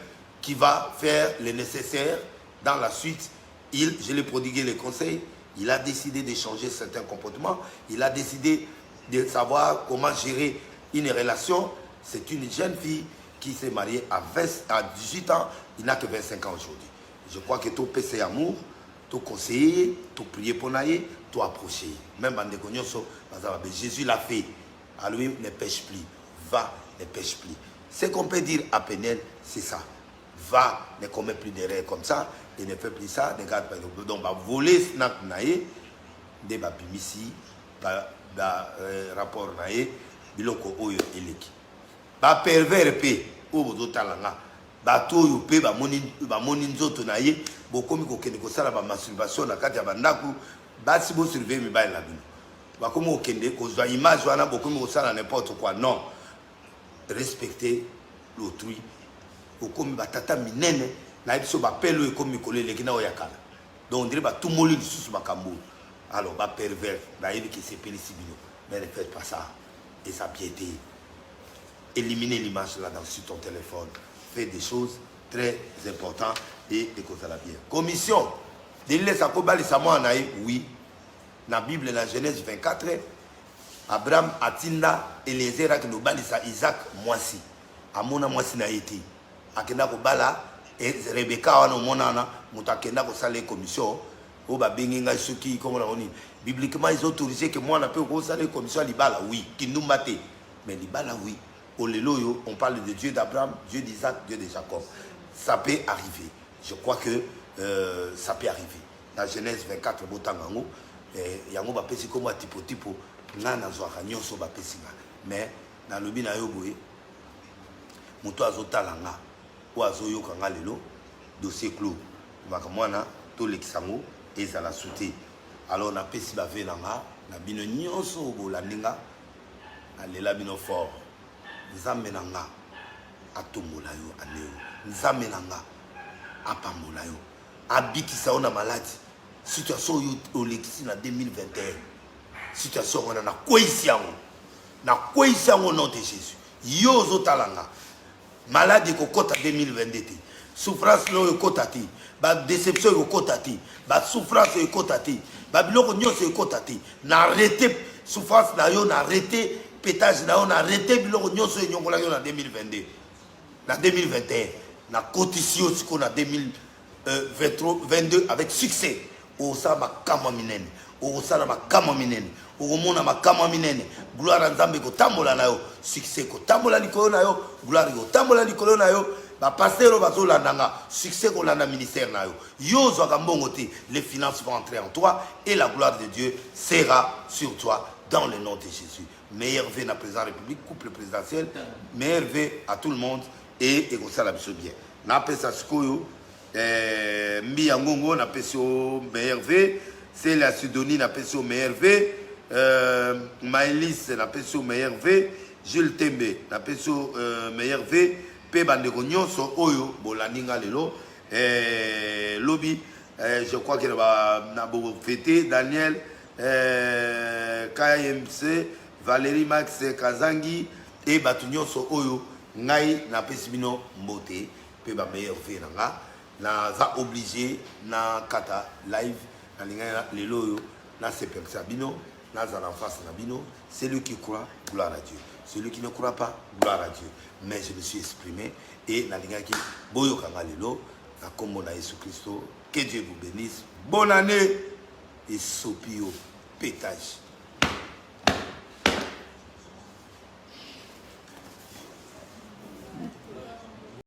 qui va faire le nécessaire. Dans la suite, je l'ai prodigué les conseils. Il a décidé de changer certains comportements. Il a décidé de savoir comment gérer une relation. C'est une jeune fille qui s'est mariée à 18 ans. Il n'a que 25 ans aujourd'hui. Je crois que tout PC amour, tout conseiller, tout prier pour naïe, tout approcher. Même en Jésus l'a fait. À lui, ne pêche plus. Va, ne pêche plus. Ce qu'on peut dire à Penel, c'est ça. Va, ne commet plus d'erreurs comme ça, et ne fait plus ça, ne garde pas. Donc, va voler snack naïe, des babimisi, rapport naïe, biloko oyo eleki. Ba pervers pe, ou bodo talanga, ba toyo pe, ba moni nzoto naïe, bokomi kokende kosala ba masturbation na kati ya bandaku, ba si bo surveiller mi ba la bino. Ba komi kokende kozwa image wana bokomi kosala n'importe quoi. Non. Respecter l'autrui. Bokomi batata minene, na biso ba pelo e komi kolele kina oyakala. Donc on dirait ba tout moli sous makambo. Alors ba pervers, ba yebi qui s'appelle Sibino. Mais ne faites pas ça. Et sa piété. Éliminez l'image là sur ton téléphone. Faites des choses très importantes et que ça la bien. Commission. Délile sa kobali sa moi naï, oui. Dans la Bible, dans la Genèse 24, Abraham atinda Eliezer qui nous balisa Isaac moisi. Amona moisi na été. Akenda ko bala et Rebecca wana monana mutakenda ko sala commission o ba benginga soki comme on dit. Bibliquement ils ont autorisé que moi na peut ko sala commission libala oui, kindumbate. Mais libala oui. Oleloyo, on parle de Dieu d'Abraham, Dieu d'Isaac, Dieu de Jacob. Ça peut arriver. Je crois que ça peut arriver. Dans Genèse 24 botangango yango ba pesi comme tipo nana zwaka nyonso ba pesinga. Mais dans le bina yo boye muto azotalanga ou azoyoka nga lelo dossier clos. Baka mwana to lekisango ezala sauté. Alors na pesi ba venanga na bino nyonso bolandinga alela bino fort. Nzambe nanga atomola yo aneo. Nzambe nanga apambola yo. Abikisa ona maladi. Situation yo olekisi na 2021. Situation on a quoi ici au nom de Jésus. Yo zotalanga. Maladie ko kota 2022. Souffrance no kota ti. Ba déception yo kota ti. Ba souffrance yo kota ti. Ba biloko nyonso yo kota ti. Na arrêter souffrance na yo na arrêter pétage na yo na arrêter biloko nyonso yo nyongola yo na 2022. Na 2021 na cotisio siko na 2022 avec succès. O sa makama minene. O sa makama minene. O mona makama minene. Gloire à Nzambe ko tambola na yo. Succès ko tambola likolo na yo. Gloire ko tambola likolo na yo. Ba pasteur ba zolandanga. Succès ko landa ministère na yo. Yo zo kambongo te. Les finances vont entrer en toi et la gloire de Dieu sera sur toi dans le nom de Jésus. Meilleur vœu na président République, couple présidentiel. Meilleur vœu à tout le monde et comme ça la biso bien. Na pesa sikoyo Mbi Angongo na peso meilleur V, c'est la Sidonie na peso meilleur V, Maëlys na peso meilleur V, Jules Tembe na peso meilleur V, Pe Bandeko Nyonso Oyo Bolaninga Lelo, Lobby, je crois qu'il va fêter Daniel, KMC, Valérie Max Kazangi et Batunyonso Oyo, Ngai na pesibino Mbote, Pe ba meilleur V nanga. Na za obligé na kata live na linga lelo yo na sepelsa bino na za en face na bino. Celui qui croit, gloire à Dieu. Celui qui ne croit pas, gloire à Dieu. Mais je me suis exprimé et na linga ki boyo kanga lelo na kombo na Jésus Christ. Que Dieu vous bénisse. Bonne année et sopio pétage.